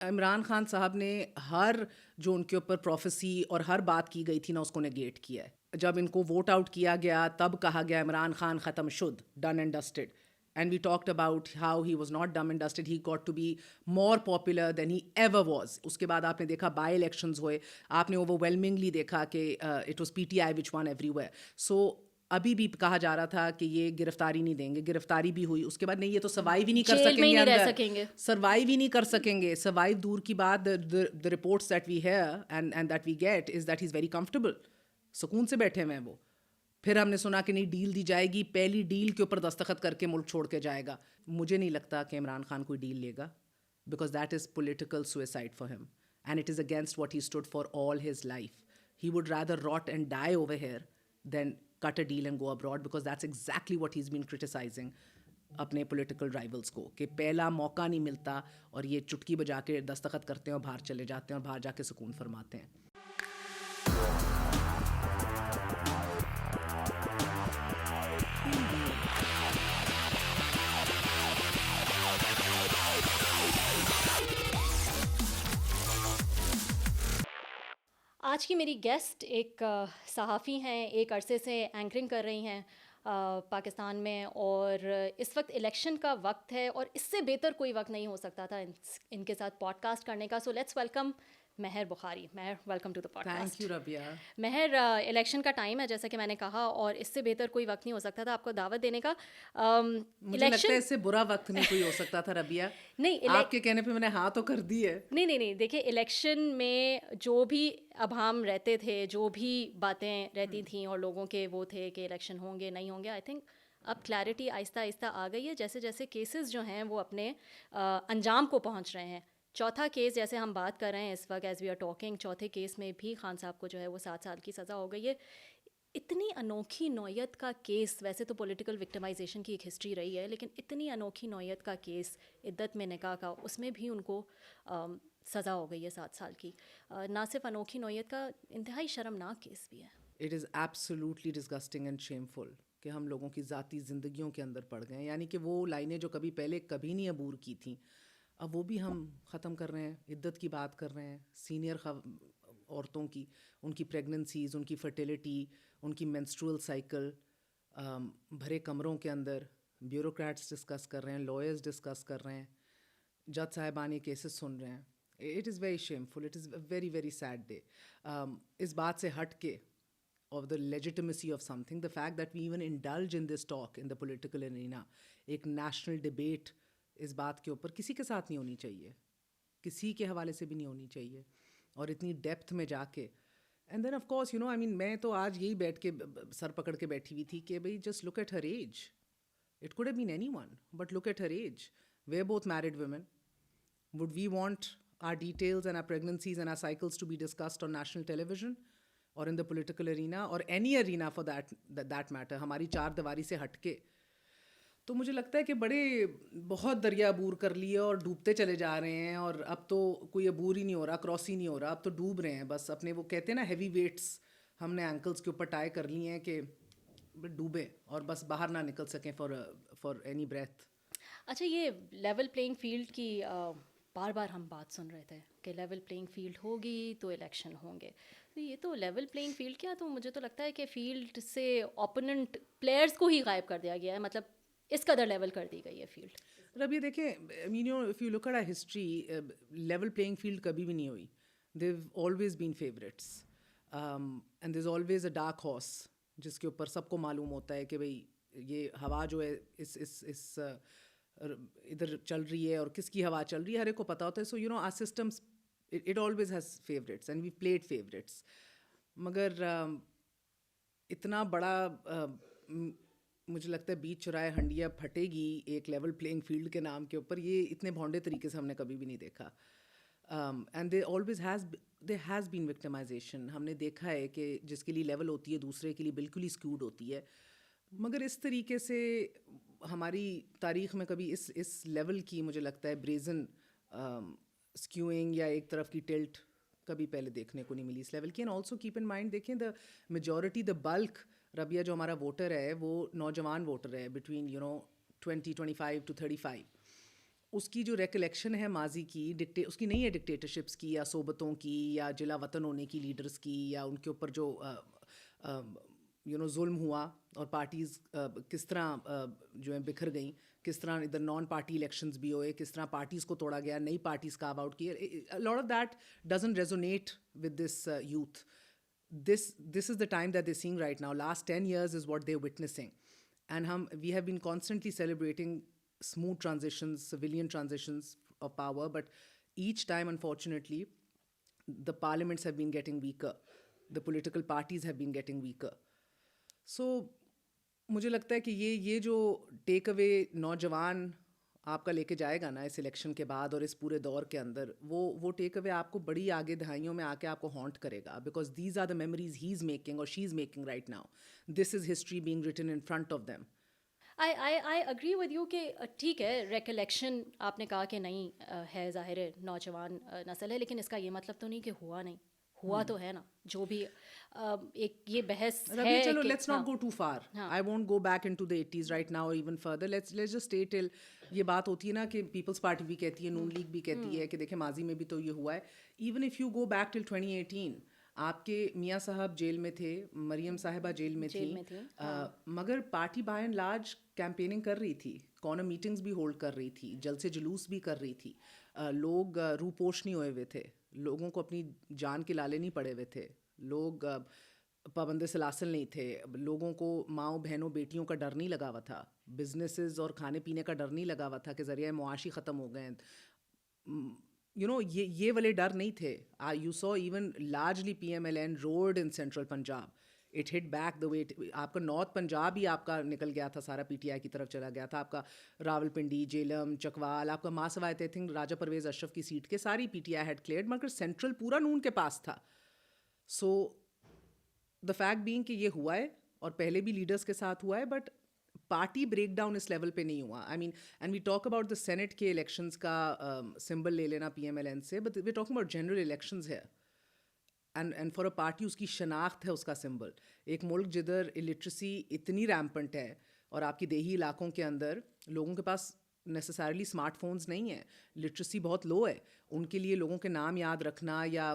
عمران خان صاحب نے ہر جو ان کے اوپر پروفیسی اور ہر بات کی گئی تھی نا اس کو نیگیٹ کیا ہے. جب ان کو ووٹ آؤٹ کیا گیا تب کہا گیا عمران خان ختم شد, done and dusted. And we talked about how he was not done and dusted, he got to be more popular than he ever was. اس کے بعد آپ نے دیکھا بائی الیکشنز ہوئے, آپ نے اوور ویلمنگلی دیکھا کہ it was P T I which won everywhere. So ابھی بھی کہا جا رہا تھا کہ یہ گرفتاری نہیں دیں گے, گرفتاری بھی ہوئی. اس کے بعد نہیں, یہ تو سروائیو ہی نہیں کر سکیں گے اندر, سروائیو ہی نہیں کر سکیں گے. سروائیو دور کی بات, the reports that we hear and that we get is that he's very comfortable, سکون سے بیٹھے ہوئے ہیں وہ. پھر ہم نے سنا کہ نہیں ڈیل دی جائے گی, پہلی ڈیل کے اوپر دستخط کر کے ملک چھوڑ کے جائے گا. مجھے نہیں لگتا کہ عمران خان کوئی ڈیل لے گا, because that is political suicide for him and it is against what he stood for all his life. He would rather rot and die over here than cut a deal and go abroad, because that's exactly what he's been criticizing اپنے political رائیولس کو, کہ پہلا موقع نہیں ملتا اور یہ چٹکی بجا کے دستخط کرتے ہیں اور باہر چلے جاتے ہیں اور باہر جا کے سکون فرماتے ہیں. آج کی میری گیسٹ ایک صحافی ہیں, ایک عرصے سے اینکرنگ کر رہی ہیں پاکستان میں, اور اس وقت الیکشن کا وقت ہے اور اس سے بہتر کوئی وقت نہیں ہو سکتا تھا ان کے ساتھ پوڈ کاسٹ کرنے کا. So let's welcome Mehr Bukhari. Mehr, welcome to the podcast. Thank you Rabia. Mehr, election کا ٹائم ہے جیسا کہ میں نے کہا, اور اس سے بہتر کوئی وقت نہیں ہو سکتا تھا آپ کو دعوت دینے کا. مجھے لگتا ہے اس سے برا وقت نہیں کوئی ہو سکتا تھا ربیہ. نہیں, آپ کے کہنے پہ میں نے ہاں تو کر دی ہے. نہیں, دیکھیں الیکشن میں جو بھی ابہام رہتے تھے, جو بھی باتیں رہتی تھیں اور لوگوں کے وہ تھے کہ الیکشن ہوں گے نہیں ہوں گے, آئی تھنک اب کلیئرٹی آہستہ آہستہ آ گئی ہے. جیسے جیسے کیسز جو ہیں وہ اپنے انجام کو پہنچ رہے ہیں. چوتھا کیس جیسے ہم بات کر رہے ہیں اس وقت ایز وی آر ٹاکنگ, چوتھے کیس میں بھی خان صاحب کو جو ہے وہ 7 سال کی سزا ہو گئی ہے. اتنی انوکھی نوعیت کا کیس, ویسے تو پولیٹیکل وکٹمائزیشن کی ایک ہسٹری رہی ہے, لیکن اتنی انوکھی نوعیت کا کیس عدت میں نکاح کا, اس میں بھی ان کو سزا ہو گئی ہے 7 سال کی. نہ صرف انوکھی نوعیت کا, انتہائی شرمناک کیس بھی ہے. It is absolutely disgusting and shameful کہ ہم لوگوں کی ذاتی زندگیوں کے اندر پڑ گئے. یعنی کہ وہ لائنیں جو کبھی پہلے کبھی نہیں عبور کی تھیں, اب وہ بھی ہم ختم کر رہے ہیں. عدت کی بات کر رہے ہیں, سینئر عورتوں کی, ان کی پریگننسیز, ان کی فرٹیلیٹی, ان کی مینسٹرول سائیکل, بھرے کمروں کے اندر بیوروکریٹس ڈسکس کر رہے ہیں, لائرز ڈسکس کر رہے ہیں, جج صاحبان یہ کیسز سن رہے ہیں. It is very shameful, it is a very very sad day. اس بات سے ہٹ کے of the legitimacy of something, the fact that we even indulge in this talk in the political arena, ایک national debate اس بات کے اوپر کسی کے ساتھ نہیں ہونی چاہیے, کسی کے حوالے سے بھی نہیں ہونی چاہیے, اور اتنی ڈیپتھ میں جا کے. And then of course you know, I mean میں تو آج یہی بیٹھ کے سر پکڑ کے بیٹھی ہوئی تھی کہ بھائی just look at her age. It could have been any one, but look at her age. We are both married women. Would we want our details and our pregnancies and our cycles to be discussed on national television or in the political arena or any arena for that matter, ہماری چار دیواری سے ہٹ کے؟ تو مجھے لگتا ہے کہ بہت دریا عبور کر لیے اور ڈوبتے چلے جا رہے ہیں, اور اب تو کوئی عبور ہی نہیں ہو رہا, کراس ہی نہیں ہو رہا, اب تو ڈوب رہے ہیں بس اپنے. وہ کہتے ہیں نا ہیوی ویٹس ہم نے اینکلس کے اوپر ٹائی کر لی ہیں کہ ڈوبیں اور بس باہر نہ نکل سکیں فار اینی بریتھ. اچھا, یہ لیول پلینگ فیلڈ کی بار بار ہم بات سن رہے تھے کہ لیول پلینگ فیلڈ ہوگی تو الیکشن ہوں گے. تو یہ تو لیول پلینگ فیلڈ کیا, تو مجھے تو لگتا ہے کہ فیلڈ سے اوپوننٹ پلیئرس کو ہی غائب کر دیا گیا ہے, مطلب اس قدر لیول کر دی گئی ہے فیلڈ. اب یہ دیکھیں, if you look at a history, level playing field کبھی بھی نہیں ہوئی. They've always been favourites, and there is always a dark horse جس کے اوپر سب کو معلوم ہوتا ہے کہ بھائی یہ ہوا جو ہے اس ادھر چل رہی ہے اور کس کی ہوا چل رہی ہے, ہر ایک کو پتہ ہوتا ہے. So you know our systems, it always has favourites and we played favourites. مگر اتنا بڑا مجھے لگتا ہے بیچ چرائے ہنڈیا پھٹے گی ایک لیول پلینگ فیلڈ کے نام کے اوپر, یہ اتنے بھونڈے طریقے سے ہم نے کبھی بھی نہیں دیکھا. And there has been victimization. ہم نے دیکھا ہے کہ جس کے لیے لیول ہوتی ہے دوسرے کے لیے بالکل ہی اسکیوڈ ہوتی ہے, مگر اس طریقے سے ہماری تاریخ میں کبھی اس لیول کی مجھے لگتا ہے بریزن اسکیوئنگ یا ایک طرف کی ٹلٹ کبھی پہلے دیکھنے کو نہیں ملی اس لیول کی. And also keep in mind, دیکھیں دا میجورٹی, دا بلک ربیہ جو ہمارا ووٹر ہے وہ نوجوان ووٹر ہے, بٹوین 20-25 to 35. اس کی جو ریکلیکشن ہے ماضی کی اس کی نہیں ہے ڈکٹیٹرشپس کی یا صوبتوں کی یا جلا وطن ہونے کی لیڈرز کی یا ان کے اوپر جو ظلم ہوا اور پارٹیز کس طرح جو ہیں بکھر گئیں, کس طرح ادھر نان پارٹی الیکشنز بھی ہوئے, کس طرح پارٹیز کو توڑا گیا, نئی پارٹیز کارو آؤٹ کی. Lot of that doesn't resonate with this youth. This is the time that they're seeing right now. Last 10 years is what they're witnessing. And we have been constantly celebrating smooth transitions, civilian transitions of power, but each time, unfortunately, the parliaments have been getting weaker. The political parties have been getting weaker. So مجھے لگتا ہے کہ یہ جو ٹیک اوے نوجوان آپ کا لے کے جائے گا نا اس الیکشن کے بعد اور اس پورے دور کے اندر, وہ ٹیک اوے آپ کو بڑی آگے دہائیوں میں آ کے آپ کو ہانٹ کرے گا, because these are the memories he is making اور she is making right now. This is history being written in front of them. I agree with you کہ ٹھیک ہے ریکلیکشن آپ نے کہا کہ نہیں ہے, ظاہر ہے نوجوان نسل ہے, لیکن اس کا یہ مطلب تو نہیں کہ ہوا نہیں, ہوا تو ہے نا. جو بھی ایک یہ بحث ہے, چلو let's not go too far, I won't go back into the 80s right now اور even further. Let's just stay till یہ بات ہوتی ہے نا کہ پیپلز پارٹی بھی کہتی ہے, نون لیگ بھی کہتی ہے کہ دیکھیں ماضی میں بھی تو یہ ہوا ہے. Even if you go back till 2018 آپ کے میاں صاحب جیل میں تھے, مریم صاحبہ جیل میں تھی, مگر party by and large campaigning کر رہی تھی, کارنر میٹنگز بھی ہولڈ کر رہی تھی, جلسے جلوس بھی کر رہی تھی, لوگ روپوش نہیں ہوئے ہوئے تھے, لوگوں کو اپنی جان کے لالے نہیں پڑے ہوئے تھے, لوگ پابند سلاسل نہیں تھے, لوگوں کو ماؤں بہنوں بیٹیوں کا ڈر نہیں لگا ہوا تھا, بزنسز اور کھانے پینے کا ڈر نہیں لگا ہوا تھا کہ ذریعہ معاشی ختم ہو گئے ہیں. یہ والے ڈر نہیں تھے. You saw even largely PMLN ruled in central Punjab, it hit back the way. آپ کا نارتھ پنجاب ہی آپ کا نکل گیا تھا, سارا PTI کی طرف چلا گیا تھا. آپ کا راول پنڈی, جیلم, چکوال, آپ کا ماں سوائے تھنک راجہ پرویز اشرف کی سیٹ کے ساری PTI ہیڈ کلیئرڈ, مگر سینٹرل پورا نون کے پاس تھا. سو دا فیکٹ بینگ کہ یہ ہوا ہے اور پہلے بھی لیڈرس کے ساتھ ہوا ہے, بٹ پارٹی بریک ڈاؤن اس لیول پہ نہیں ہوا. I mean and we talk about the senate کے الیکشنز کا سمبل لے لینا PMLN سے, but we talking about general elections ہے. اینڈ فار اے پارٹی اس کی شناخت ہے اس کا سمبل. ایک ملک جدھر الٹریسی اتنی ریمپنٹ ہے اور آپ کی دیہی علاقوں کے اندر لوگوں کے پاس نیسسریلی اسمارٹ فونز نہیں ہیں, لٹریسی بہت لو ہے, ان کے لیے لوگوں کے نام یاد رکھنا یا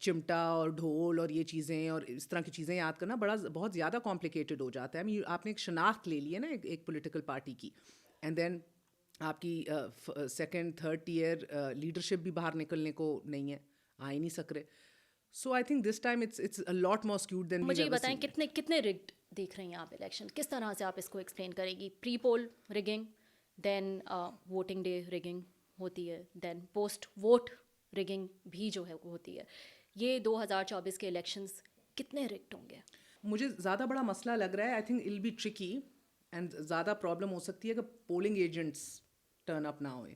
چمٹا اور ڈھول اور یہ چیزیں اور اس طرح کی چیزیں یاد کرنا بہت زیادہ کمپلیکیٹڈ ہو جاتا ہے. آپ نے ایک شناخت لے لی ہے نا ایک پولیٹیکل پارٹی کی, اینڈ دین آپ کی سیکنڈ تھرڈ ٹیئر لیڈرشپ بھی باہر نکلنے کو نہیں ہے, آ ہی نہیں سک رہے. So I think this time it's a lot more skewed then. مجھے یہ بتائیں کتنے رگڈ دیکھ رہی ہیں آپ الیکشن, کس طرح سے آپ اس کو ایکسپلین کریں گی؟ پری پول رگنگ, دین ووٹنگ ڈے رگنگ ہوتی ہے, دین پوسٹ ووٹ رگنگ بھی جو ہے ہوتی ہے. یہ 2024 کے الیکشنز کتنے رگڈ ہوں گے؟ مجھے زیادہ بڑا مسئلہ لگ رہا ہے, I think it will be tricky and زیادہ پرابلم ہو سکتی ہے کہ پولنگ ایجنٹس ٹرن اپ نہ ہوئے.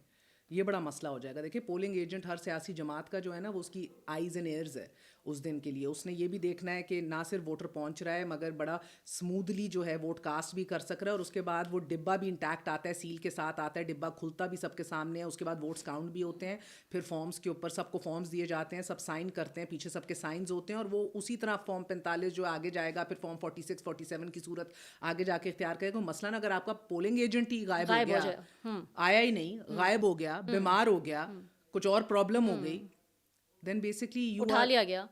یہ بڑا مسئلہ ہو جائے گا. دیکھیے پولنگ ایجنٹ ہر سیاسی جماعت کا جو ہے نا وہ اس کی آئیز اینڈ ایئرز ہے اس دن کے لیے. اس نے یہ بھی دیکھنا ہے کہ نہ صرف ووٹر پہنچ رہا ہے مگر بڑا اسموتھلی جو ہے ووٹ کاسٹ بھی کر سک رہا ہے, اور اس کے بعد وہ ڈبہ بھی انٹیکٹ آتا ہے, سیل کے ساتھ آتا ہے, ڈبہ کھلتا بھی سب کے سامنے ہے, اس کے بعد ووٹس کاؤنٹ بھی ہوتے ہیں, پھر فارمس کے اوپر سب کو فارمس دیے جاتے ہیں, سب سائن کرتے ہیں, پیچھے سب کے سائنز ہوتے ہیں, اور وہ اسی طرح فارم 45 جو آگے جائے گا پھر فارم 46 47 کی صورت آگے جا کے اختیار کرے گا. مثلاً اگر آپ کا پولنگ ایجنٹ ہی غائب ہو گیا, آیا ہی نہیں, غائب ہو گیا, بیمار ہو گیا, کچھ اور پرابلم ہو گئی, then basically you اٹھا لیا گیا,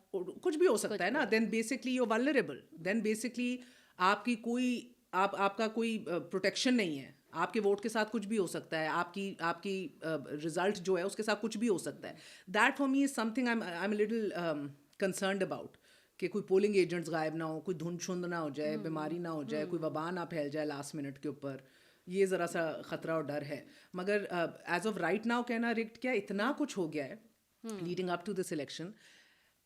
کچھ بھی ہو سکتا ہے نا, then basically you're vulnerable, then basically آپ کی کوئی آپ کا کوئی پروٹیکشن نہیں ہے, آپ کے ووٹ کے ساتھ کچھ بھی ہو سکتا ہے, آپ کی رزلٹ جو ہے اس کے ساتھ کچھ بھی ہو سکتا ہے. That for me is something I'm a little concerned about, کہ کوئی پولنگ ایجنٹس غائب نہ ہو, کوئی دھند شند نہ ہو جائے, بیماری نہ ہو جائے, کوئی وبا نہ پھیل جائے لاسٹ منٹ کے اوپر. یہ ذرا سا خطرہ اور ڈر ہے. مگر ایز آف رائٹ ناؤ کہنا ریکٹ کیا, اتنا کچھ ہو گیا ہے leading up to this election,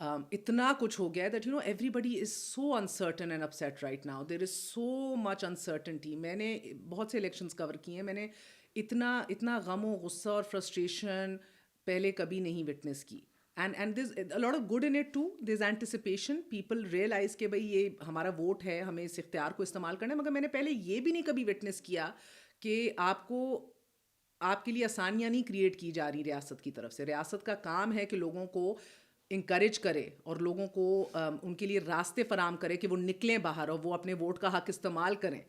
اتنا کچھ ہو گیا ہے that everybody is so uncertain and upset right now. There is so much uncertainty. میں نے بہت سے الیکشنز کور کیے ہیں, میں نے اتنا غم و غصہ اور فرسٹریشن پہلے کبھی نہیں وٹنس کی. And there's a lot of good in it too. There's anticipation. People realize کہ بھائی یہ ہمارا ووٹ ہے, ہمیں اس اختیار کو استعمال کرنا ہے. مگر میں نے پہلے یہ بھی نہیں کبھی وٹنس کیا کہ آپ کے لیے آسانیاں نہیں کریٹ کی جا رہی ریاست کی طرف سے. ریاست کا کام ہے کہ لوگوں کو انکریج کرے اور لوگوں کو ان کے لیے راستے فراہم کرے کہ وہ نکلیں باہر اور وہ اپنے ووٹ کا حق استعمال کریں.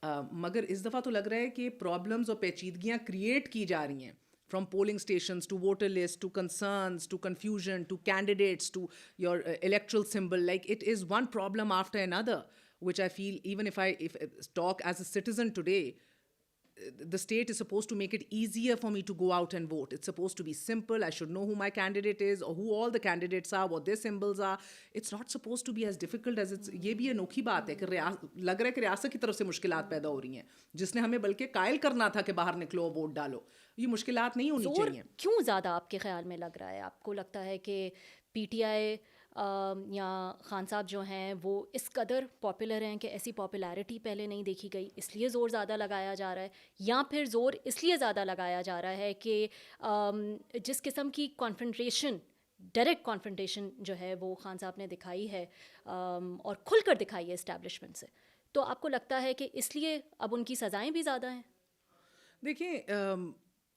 مگر اس دفعہ تو لگ رہا ہے کہ پرابلمز اور پیچیدگیاں کریٹ کی جا رہی ہیں from polling stations to voter lists to concerns to confusion to candidates to your electoral symbol. Like, it is one problem after another, which I feel, even if I talk as a citizen today, the state is supposed to make it easier for me to go out and vote. It's supposed to be simple. I should know who my candidate is or who all the candidates are, what their symbols are. It's not supposed to be as difficult as it's. یہ بھی انوکھی بات ہے کہ لگ رہا ہے کہ ریاست کی طرف سے مشکلات پیدا ہو رہی ہیں, جس نے ہمیں بلکہ قائل کرنا تھا کہ باہر نکلو ووٹ ڈالو. یہ مشکلات نہیں ہونی چاہیے. کیوں زیادہ آپ کے خیال میں لگ رہا ہے؟ آپ کو لگتا ہے کہ پی ٹی آئی یا خان صاحب جو ہیں وہ اس قدر پاپولر ہیں کہ ایسی پاپولیرٹی پہلے نہیں دیکھی گئی, اس لیے زور زیادہ لگایا جا رہا ہے, یا پھر زور اس لیے زیادہ لگایا جا رہا ہے کہ جس قسم کی کانفرنٹیشن, ڈائریکٹ کانفرنٹیشن جو ہے وہ خان صاحب نے دکھائی ہے اور کھل کر دکھائی ہے اسٹیبلشمنٹ سے, تو آپ کو لگتا ہے کہ اس لیے اب ان کی سزائیں بھی زیادہ ہیں؟ دیکھیں,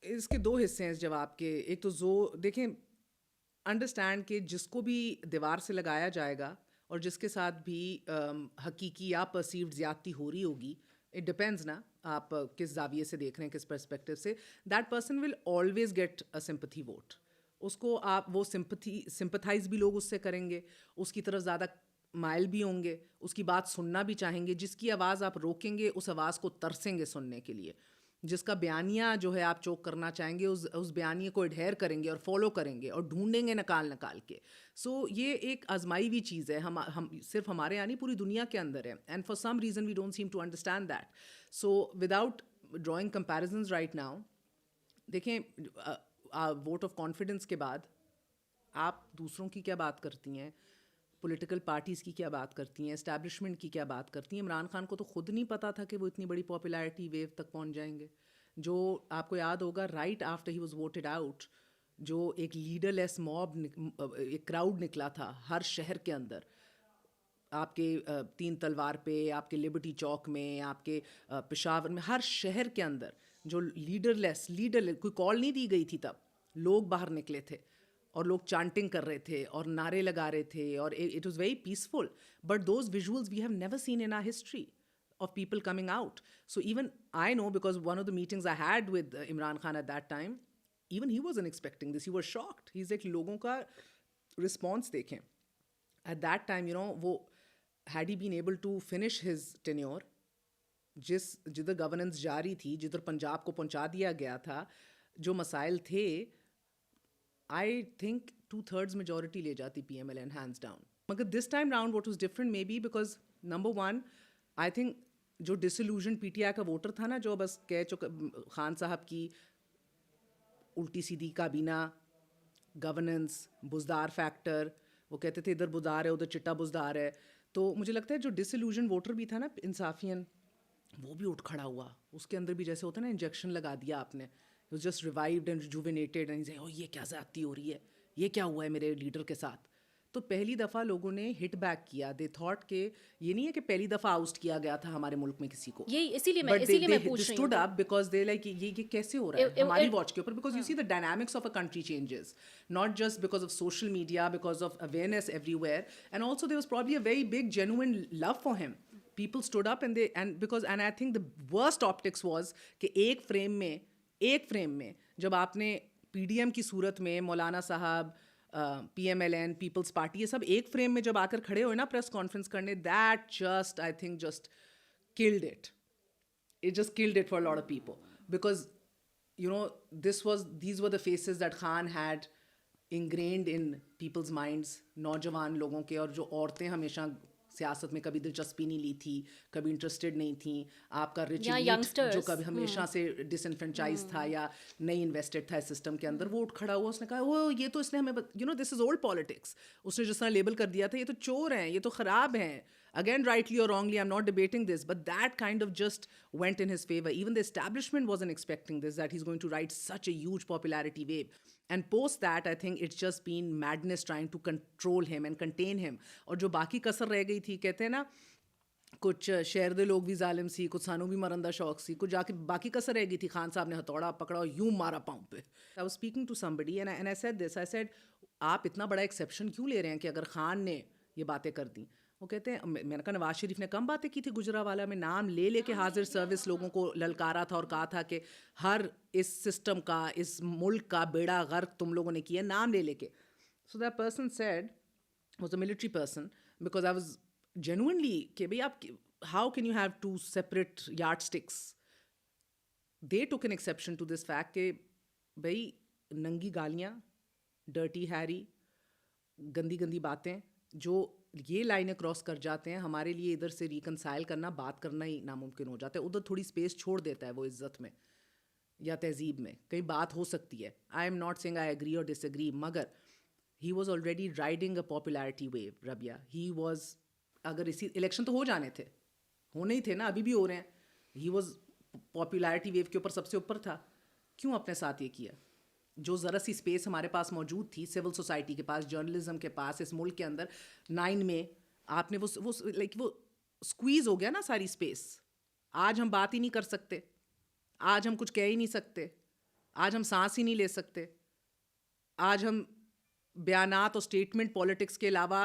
اس کے دو حصے ہیں اس جواب کے. ایک تو دیکھیں, انڈرسٹینڈ کہ جس کو بھی دیوار سے لگایا جائے گا اور جس کے ساتھ بھی حقیقی یا پرسیوڈ زیادتی ہو رہی ہوگی, اٹ ڈپینڈز نا آپ کس زاویے سے دیکھ رہے ہیں, کس پرسپیکٹو سے, that person will always get a sympathy vote. اس کو آپ وہ سمپتھائز بھی لوگ اس سے کریں گے, اس کی طرف زیادہ مائل بھی ہوں گے, اس کی بات سننا بھی چاہیں گے. جس کی آواز آپ روکیں گے اس آواز کو ترسیں گے سننے کے لیے. جس کا بیانیہ جو ہے آپ چوک کرنا چاہیں گے اس بیانیے کو اڈہیر کریں گے اور فالو کریں گے اور ڈھونڈیں گے نکال کے. سو یہ ایک آزمائی ہوئی چیز ہے, ہم صرف ہمارے یہاں نہیں پوری دنیا کے اندر ہے, and for some reason we don't seem to understand that. So without drawing comparisons right now, دیکھیں ووٹ آف کانفیڈنس کے بعد آپ دوسروں کی کیا بات کرتی ہیں, پولیٹیکل پارٹیز کی کیا بات کرتی ہیں, اسٹیبلشمنٹ کی کیا بات کرتی ہیں. عمران خان کو تو خود نہیں پتا تھا کہ وہ اتنی بڑی پاپولیرٹی ویو تک پہنچ جائیں گے. جو آپ کو یاد ہوگا, right after he was voted out, جو ایک لیڈر لیس موب, ایک کراؤڈ نکلا تھا ہر شہر کے اندر, آپ کے تین تلوار پہ, آپ کے لبرٹی چوک میں, آپ کے پشاور میں, ہر شہر کے اندر جو لیڈر کوئی کال نہیں دی گئی تھی, تب لوگ باہر نکلے تھے اور لوگ چانٹنگ کر رہے تھے اور نعرے لگا رہے تھے, اور it was very peaceful. But those visuals we have never seen in our history of people coming out. So even I know, because one of the meetings I had with Imran Khan at that time, even he wasn't expecting this. He was shocked. He's like, logon ka response dekhein. At that time, wo had he been able to finish his tenure, jidhar governance jari thi, jidhar Punjab ko pahuncha diya gaya tha, jo masail the, I think 2/3 majority le jati PMLN hands down. Magar this time round what was different maybe because number one, I think جو ڈسلوژن پی T آئی کا voter تھا نا, جو بس کہہ چکا خان صاحب کی الٹی سیدھی کابینہ, گورننس, بزدار فیکٹر, وہ کہتے تھے ادھر بزدار ہے ادھر چٹا بزدار ہے. تو مجھے لگتا ہے جو ڈسلوژن ووٹر بھی تھا نا, انصافین, وہ بھی اٹھ کھڑا ہوا. اس کے اندر بھی جیسے ہوتا ہے نا, انجیکشن لگا دیا آپ نے, was just revived and rejuvenated and او یہ کیا زیادتی ہو رہی ہے, یہ کیا ہوا ہے میرے لیڈر کے ساتھ. تو پہلی دفعہ لوگوں نے ہٹ بیک کیا. دے تھاٹ کہ یہ نہیں ہے کہ پہلی دفعہ آؤسٹ کیا گیا تھا ہمارے ملک میں کسی کو, یہی اسی لیے میں پوچھ رہی ہوں, up because they like یہ کیسے ہو رہا ہے ہماری واچ کے اوپر. because you see the dynamics of a country changes, not just because of social media, because of awareness everywhere, and also there was probably a very big genuine love for him. People stood up and I think the worst optics was کہ ایک frame میں جب آپ نے P D M کی صورت میں مولانا صاحب, P M L N, Peoples Party, یہ سب ایک فریم میں جب آ کر کھڑے ہوئے نا پریس کانفرنس کرنے, that just I think just killed it. It just killed it for a lot of people because these were the faces that Khan had ingrained in people's minds, نوجوان لوگوں کے, اور جو عورتیں ہمیشہ سیاست میں کبھی دلچسپی نہیں لی تھی, کبھی انٹرسٹڈ نہیں تھیں. آپ کا رچ ایلیٹ جو کبھی ہمیشہ سے ڈس انفرینچائز تھا یا نہیں انویسٹڈ تھا اس سسٹم کے اندر, وہ اٹھ کھڑا ہوا. اس نے کہا وہ یہ تو اس نے ہمیں دس از اولڈ پالیٹکس. اس نے جس طرح لیبل کر دیا تھا یہ تو چور ہیں, یہ تو خراب ہیں. Again, rightly or wrongly, I'm not debating this, but that kind of just went in his favor. Even the establishment wasn't expecting this, that he's going to ride such a huge popularity wave. And post that, I think it's just been madness trying to control him and contain him. اور جو باقی کسر رہ گئی تھی, کہتے ہیں نا کچھ شہر دے لوگ بھی ظالم سی, کچھ سانو بھی مرندہ شوق سی, کچھ جا کے باقی کسر رہ گئی تھی. خان صاحب نے ہتھوڑا پکڑا اور یوں مارا پاؤں پہ. I was speaking to somebody and I said this, I said آپ اتنا بڑا ایکسیپشن کیوں لے رہے ہیں کہ اگر خان نے یہ باتیں کر دیں. وہ کہتے ہیں, میں نے کہا نواز شریف نے کم باتیں کی تھی گجرانوالہ میں, نام لے لے کے حاضر سروس لوگوں کو للکارا تھا اور کہا تھا کہ ہر اس سسٹم کا, اس ملک کا بیڑا غرق تم لوگوں نے کیا, نام لے لے کے. So that person said, was a military person, because I was genuinely کہ بھائی آپ how can you have to separate yardsticks. They took an exception to this fact کہ بھائی ننگی گالیاں, ڈرٹی ہیری, گندی گندی باتیں جو یہ لائنیں کراس کر جاتے ہیں, ہمارے لیے ادھر سے ریکنسائل کرنا, بات کرنا ہی ناممکن ہو جاتا ہے. ادھر تھوڑی اسپیس چھوڑ دیتا ہے وہ عزت میں یا تہذیب میں, کئی بات ہو سکتی ہے. I am not saying I agree اور ڈس ایگری, مگر he was already riding a popularity wave. ربیہ ہی واز, اگر اسی الیکشن تو ہو جانے تھے, ہونے ہی تھے نا, ابھی بھی ہو رہے ہیں. ہی واز پاپولیرٹی ویو کے اوپر سب سے اوپر تھا. کیوں اپنے ساتھ یہ کیا؟ جو ذرا سی اسپیس ہمارے پاس موجود تھی, سول سوسائٹی کے پاس, جرنلزم کے پاس, اس ملک کے اندر 9 میں آپ نے وہ لائک وہ اسکویز ہو گیا نا ساری اسپیس. آج ہم بات ہی نہیں کر سکتے, آج ہم کچھ کہہ ہی نہیں سکتے, آج ہم سانس ہی نہیں لے سکتے, آج ہم بیانات اور اسٹیٹمنٹ پالیٹکس کے علاوہ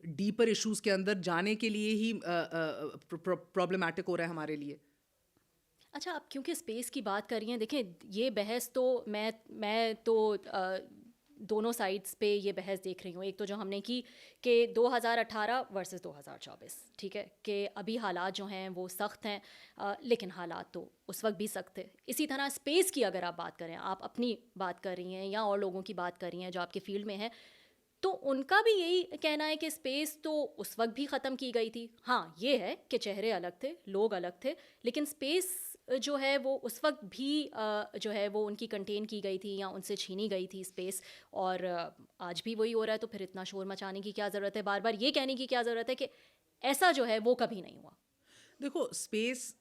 ڈیپر ایشوز کے اندر جانے کے لیے ہی پرابلمٹک ہو رہا ہے ہمارے لیے. اچھا, آپ کیونکہ اسپیس کی بات کر رہی ہیں, دیکھیں یہ بحث تو میں تو دونوں سائڈس پہ یہ بحث دیکھ رہی ہوں. ایک تو جو ہم نے کی کہ 2018 ورسز 2024, ٹھیک ہے, کہ ابھی حالات جو ہیں وہ سخت ہیں, لیکن حالات تو اس وقت بھی سخت تھے. اسی طرح اسپیس کی اگر آپ بات کریں, آپ اپنی بات کر رہی ہیں یا اور لوگوں کی بات کر رہی ہیں جو آپ کے فیلڈ میں ہیں, تو ان کا بھی یہی کہنا ہے کہ اسپیس تو اس وقت بھی ختم کی گئی تھی. ہاں یہ ہے کہ چہرے الگ تھے, لوگ الگ تھے, لیکن اسپیس جو ہے وہ اس وقت بھی جو ہے وہ ان کی کنٹین کی گئی تھی یا ان سے چھینی گئی تھی اسپیس, اور آج بھی وہی ہو رہا ہے. تو پھر اتنا شور مچانے کی کیا ضرورت ہے, بار بار یہ کہنے کی کیا ضرورت ہے کہ ایسا جو ہے وہ کبھی نہیں ہوا. دیکھو, space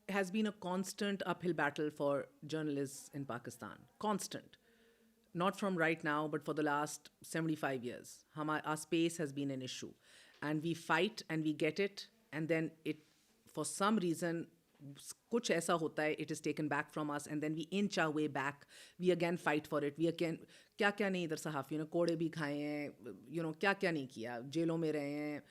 has been a constant uphill battle for journalists in Pakistan. Constant. Not from right now, but for the last 75 years. Our space has been an issue. And we fight and we get it. And then it, for some reason, kuch aisa hota hai, it is taken back from us. And then we inch our way back. We again fight for it. We again, kya nahi idhar sahafiyon ne kode bhi khaye hain, kya nahi kiya. Jailon mein rahe hain,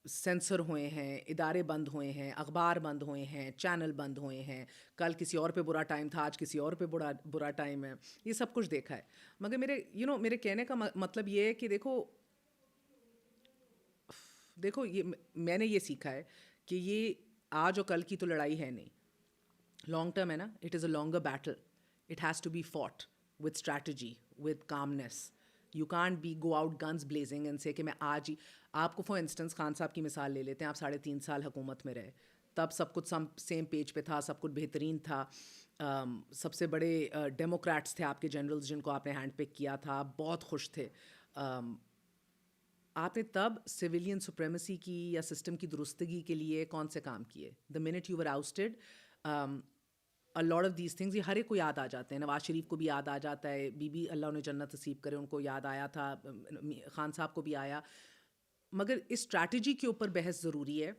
censor ہوئے ہیں, ادارے بند ہوئے ہیں, اخبار بند ہوئے ہیں, channel بند ہوئے ہیں. کل کسی اور پہ برا ٹائم تھا, آج کسی اور پہ برا ٹائم ہے. یہ سب کچھ دیکھا ہے. مگر میرے کہنے کا مطلب یہ ہے کہ دیکھو یہ میں نے یہ سیکھا ہے کہ یہ آج اور کل کی تو لڑائی ہے نہیں, لانگ ٹرم ہے نا. It is a longer battle. It has to be fought with strategy, with calmness. You can't be go out guns blazing and say کہ میں آج ہی. آپ کو فار انسٹنس خان صاحب کی مثال لے لیتے ہیں, آپ 3.5 سال حکومت میں رہے, تب سب کچھ سیم پیج پہ تھا, سب کچھ بہترین تھا, سب سے بڑے ڈیموکریٹس تھے آپ کے جنرلز جن کو آپ نے ہینڈ پک کیا تھا, بہت خوش تھے. آپ نے تب سویلین سپریمیسی کی یا سسٹم کی درستگی کے لیے کون سے کام کیے؟ The moment you were ousted, a lot of these things, یہ ہر ایک کو یاد آ جاتے ہیں. نواز شریف کو بھی یاد آ جاتا ہے, بی اللہ انہیں جنت نصیب کرے, ان کو یاد آیا تھا, خان صاحب کو بھی آیا. مگر اس اسٹریٹجی کے اوپر بحث ضروری ہے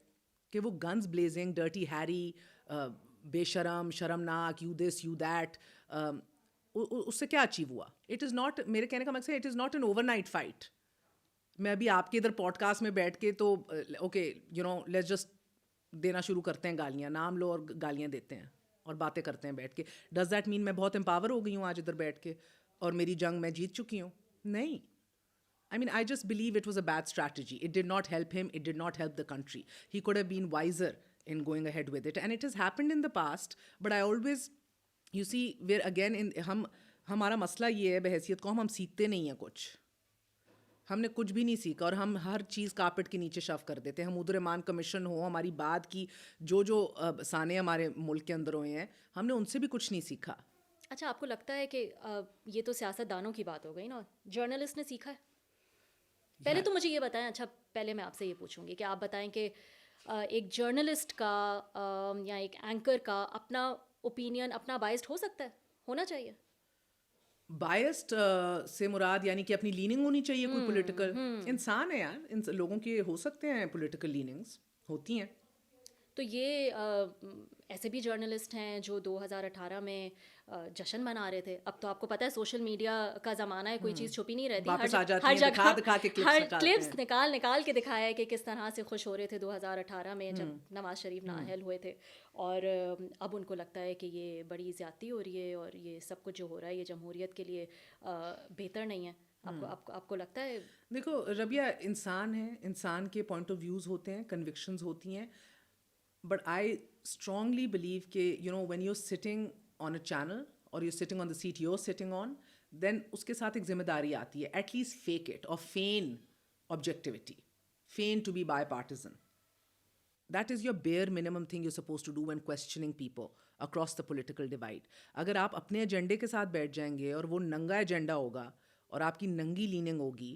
کہ وہ گنز بلیزنگ, ڈرٹی ہیری, بے شرم, شرمناک, یو دس یو دیٹ, اس سے کیا اچیو ہوا؟ اٹ از ناٹ, میرے کہنے کا مقصد it is not an over night fight. میں ابھی آپ کے ادھر پوڈ کاسٹ میں بیٹھ کے تو اوکے لیٹس جسٹ دینا شروع کرتے ہیں گالیاں, نام لو اور گالیاں دیتے ہیں اور باتیں کرتے ہیں بیٹھ کے. ڈز دیٹ مین میں بہت امپاور ہو گئی ہوں آج ادھر بیٹھ کے اور میری جنگ میں جیت چکی ہوں؟ نہیں. I mean, I just believe it was a bad strategy. It did not help him. It did not help the country. He could have been wiser in going ahead with it. And it has happened in the past. But I always, you see, we're again ہمارا مسئلہ یہ ہے بحیثیت قوم, ہم سیکھتے نہیں ہیں کچھ. ہم نے کچھ بھی نہیں سیکھا اور ہم ہر چیز کارپٹ کے نیچے شف کر دیتے ہیں. ہم عدر امان کمیشن ہو, ہماری بعد کی جو سانے ہمارے ملک کے اندر ہوئے ہیں, ہم نے ان سے بھی کچھ نہیں سیکھا. اچھا, آپ کو لگتا ہے کہ یہ تو سیاست دانوں کی بات ہو گئی نا, جرنلسٹ نے سیکھا ہے؟ پہلے تو مجھے یہ بتائیں. اچھا, پہلے میں آپ سے یہ پوچھوں گی کہ آپ بتائیں کہ ایک جرنلسٹ کا یا ایک اینکر کا اپنا اوپینین, اپنا بائسڈ ہو سکتا ہے, ہونا چاہیے؟ بائسڈ سے مراد یعنی کہ اپنی لیننگ ہونی چاہیے کوئی پولیٹیکل. انسان ہے یار, لوگوں کے ہو سکتے ہیں پولیٹیکل لیننگس, ہوتی ہیں. تو یہ ایسے بھی جرنلسٹ ہیں جو 2018 میں جشن منا رہے تھے. اب تو آپ کو پتہ ہے سوشل میڈیا کا زمانہ ہے, کوئی چیز چھپی نہیں رہتی, واپس آ جاتی ہر ہیں, جگہ دکھا کے ہر کلپس کلپس نکال کے دکھایا ہے کہ کس طرح سے خوش ہو رہے تھے 2018 میں جب نواز شریف نااہل ہوئے تھے, اور اب ان کو لگتا ہے کہ یہ بڑی زیادتی ہو رہی ہے اور یہ سب کچھ جو ہو رہا ہے یہ جمہوریت کے لیے بہتر نہیں ہے. آپ کو لگتا ہے؟ دیکھو ربیہ, انسان ہے, انسان کے پوائنٹ آف ویوز ہوتے ہیں, کنوکشنز ہوتی ہیں, بٹ آئی اسٹرانگلی بلیو کہ you know when you sitting on a channel or you sitting on the seat you sitting on, then اس کے ساتھ ایک ذمہ داری آتی ہے, at least fake it or feign objectivity, feign to be بائی پارٹیزن. That is your bare minimum thing you're supposed to do when questioning people across the political divide. اگر آپ اپنے ایجنڈے کے ساتھ بیٹھ جائیں گے اور وہ ننگا ایجنڈا ہوگا اور آپ کی ننگی لیننگ ہوگی,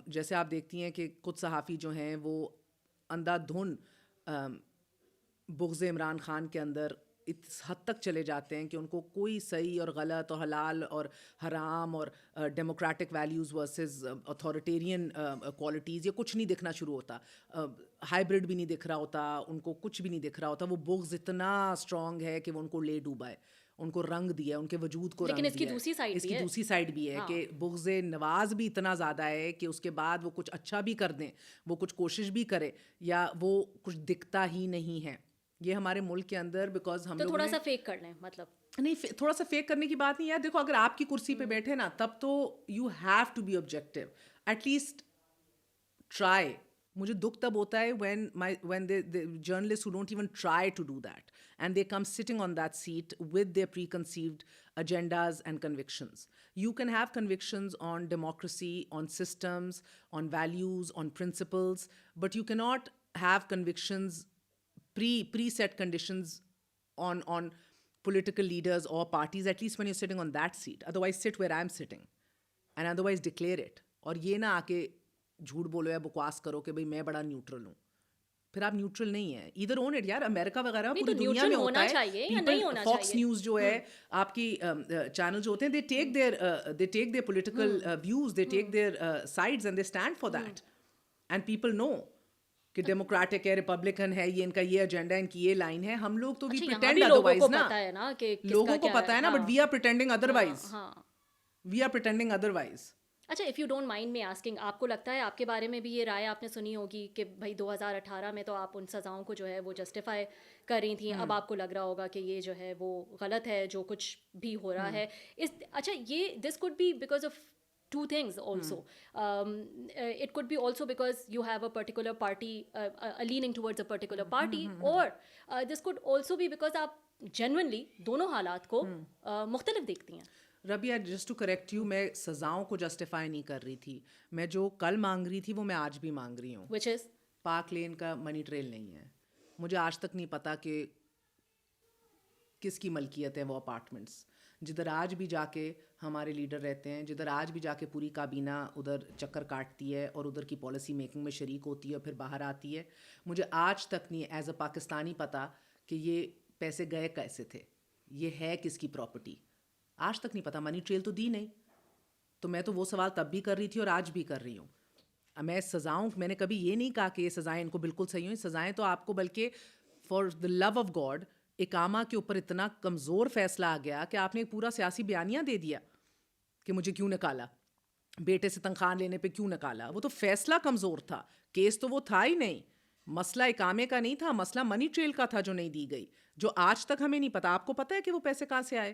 جیسے آپ دیکھتی ہیں کہ کچھ صحافی جو ہیں وہ اندھا دھن بغض عمران خان کے اندر اس حد تک چلے جاتے ہیں کہ ان کو کوئی صحیح اور غلط اور حلال اور حرام اور democratic values versus authoritarian qualities یہ کچھ نہیں دکھنا شروع ہوتا, ہائبرڈ بھی نہیں دکھ رہا ہوتا, ان کو کچھ بھی نہیں دکھ رہا ہوتا. وہ بغض اتنا اسٹرانگ ہے کہ وہ ان کو لے ڈوبا ہے, ان کو رنگ دیا ہے, ان کے وجود کو رنگ دیا ہے. لیکن اس کی دوسری سائڈ بھی ہے کہ بغض نواز بھی اتنا زیادہ ہے کہ اس کے بعد وہ کچھ اچھا بھی کر دیں, وہ کچھ کوشش بھی کرے, یا وہ کچھ دکھتا ہی نہیں ہے. یہ ہمارے ملک کے اندر بیکاز ہم لوگ تھوڑا سا فیک کر لیں, مطلب نہیں, تھوڑا سا فیک کرنے کی بات نہیں ہے. دیکھو اگر آپ کی کرسی پہ بیٹھے نا تب تو you have to be objective, at least try. مجھے دکھ تب ہوتا ہے when the journalists who don't even try to do that and they come sitting on that seat with their preconceived agendas and convictions. You can have convictions on democracy, on systems, on values, on principles, but you cannot have convictions preset conditions on political leaders or parties, at least when you're sitting on that seat. Otherwise sit where I'm sitting and otherwise declare it. اور یہ نہ آ کے جھوٹ بولو یا بکواس کرو کہ بھئی میں بڑا نیوٹرل ہوں, پھر آپ نیوٹرل نہیں ہیں. ادھر اون اٹ یار, امریکہ وغیرہ پوری دنیا میں ہوتا ہے. پیپل, فاکس نیوز جو ہے, آپ کی چینل جو ہوتے ہیں, they take their political views, they take their sides and they stand for that, and people know کہ ڈیموکریٹک ہے, ریپبلکن ہے, یہ ان کا یہ ایجنڈا, ان کی یہ لائن ہے. ہم لوگ تو بھی پریٹینڈ ادروائز نا, لوگوں کو پتہ ہے نا, but we are pretending otherwise, we are pretending otherwise. اچھا, if you don't mind me asking, آپ کو لگتا ہے آپ کے بارے میں بھی یہ رائے آپ نے سنی ہوگی کہ بھائی 2018 میں تو آپ ان سزاؤں کو جو ہے وہ جسٹیفائی کر رہی تھیں, اب آپ کو لگ رہا ہوگا کہ یہ جو ہے وہ غلط ہے جو کچھ بھی ہو رہا ہے. اچھا, یہ this could be because of two things also. It could be also because you have a particular party, leaning towards a particular party, or this could also be because آپ genuinely دونوں حالات کو مختلف دیکھتی ہیں. ربیہ, جسٹ ٹو کریکٹ یو, میں سزاؤں کو justify نہیں کر رہی تھی. میں جو کل مانگ رہی تھی وہ میں آج بھی مانگ رہی ہوں, which is پارک لین کا منی ٹریل نہیں ہے. مجھے آج تک نہیں پتا کہ کس کی ملکیت ہے وہ اپارٹمنٹس, جدھر آج بھی جا کے ہمارے لیڈر رہتے ہیں, جدھر آج بھی جا کے پوری کابینہ ادھر چکر کاٹتی ہے اور ادھر کی پالیسی میکنگ میں شریک ہوتی ہے اور پھر باہر آتی ہے. مجھے آج تک نہیں ایز اے پاکستانی پتا کہ یہ پیسے گئے کیسے تھے, یہ ہے کس کی پراپرٹی, آج تک نہیں پتا. منی ٹریل تو دی نہیں. تو میں تو وہ سوال تب بھی کر رہی تھی اور آج بھی کر رہی ہوں. میں سزاؤں, میں نے کبھی یہ نہیں کہا کہ یہ سزائیں ان کو بالکل صحیح ہوں. سزائیں تو آپ کو, بلکہ for the love of God, اقامہ کے اوپر اتنا کمزور فیصلہ آ گیا کہ آپ نے ایک پورا سیاسی بیانیہ دے دیا کہ مجھے کیوں نکالا, بیٹے سے تنخواہ لینے پہ کیوں نکالا. وہ تو فیصلہ کمزور تھا, کیس تو وہ تھا ہی نہیں. مسئلہ اقامے کا نہیں تھا, مسئلہ منی ٹریل کا تھا جو نہیں دی گئی, جو آج تک ہمیں نہیں پتا. آپ کو پتا ہے کہ وہ پیسے کہاں سے آئے؟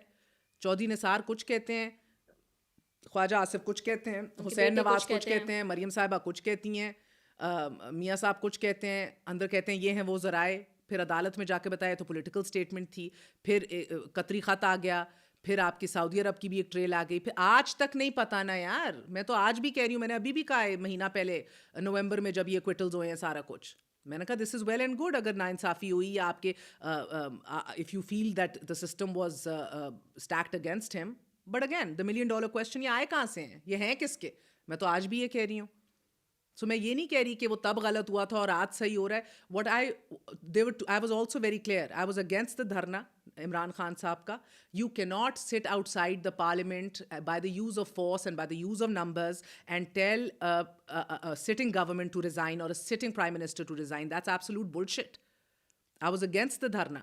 چودھری نثار کچھ کہتے ہیں, خواجہ آصف کچھ کہتے ہیں, حسین نواز کچھ کہتے ہیں, مریم صاحبہ کچھ کہتی ہیں, میاں صاحب کچھ کہتے ہیں, اندر کہتے ہیں یہ ہیں وہ ذرائع. پھر عدالت میں جا کے بتایا تو پولیٹیکل سٹیٹمنٹ تھی, پھر قطری خط آ گیا, پھر آپ کی سعودی عرب کی بھی ایک ٹریل آ گئی. پھر آج تک نہیں پتا نا یار. میں تو آج بھی کہہ رہی ہوں, میں نے ابھی بھی کہا ہے مہینہ پہلے نومبر میں جب یہ کوئٹلز ہوئے ہیں سارا کچھ, میں نے کہا this is well and good اگر ناانصافی ہوئی یا آپ کے if you feel that the system was stacked against ہم. But again the $1 million question, یہ آئے کہاں سے ہیں, یہ ہیں کس کے؟ میں تو آج بھی یہ کہہ رہی ہوں. سو میں یہ نہیں کہہ رہی کہ وہ تب غلط ہوا تھا اور آج صحیح ہو رہا ہے. What I was also very clear, I was against the dharna Imran Khan sahab کا. You can not sit outside the parliament by the use of force and by the use of numbers and tell sitting government to resign or sitting prime minister to resign. That's absolute bullshit. I was against the dharna.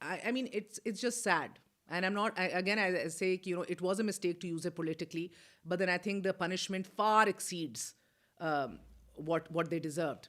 I mean, it's just sad. And I'm not, again, I say, you know, it was a mistake to use it politically, but then I think the punishment far exceeds what they deserved.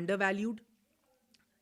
undervalued.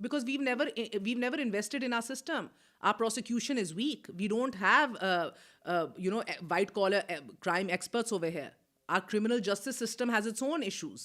Because we've never invested in our system. Our prosecution is weak. We don't have white collar crime experts over here. Our criminal justice system has its own issues.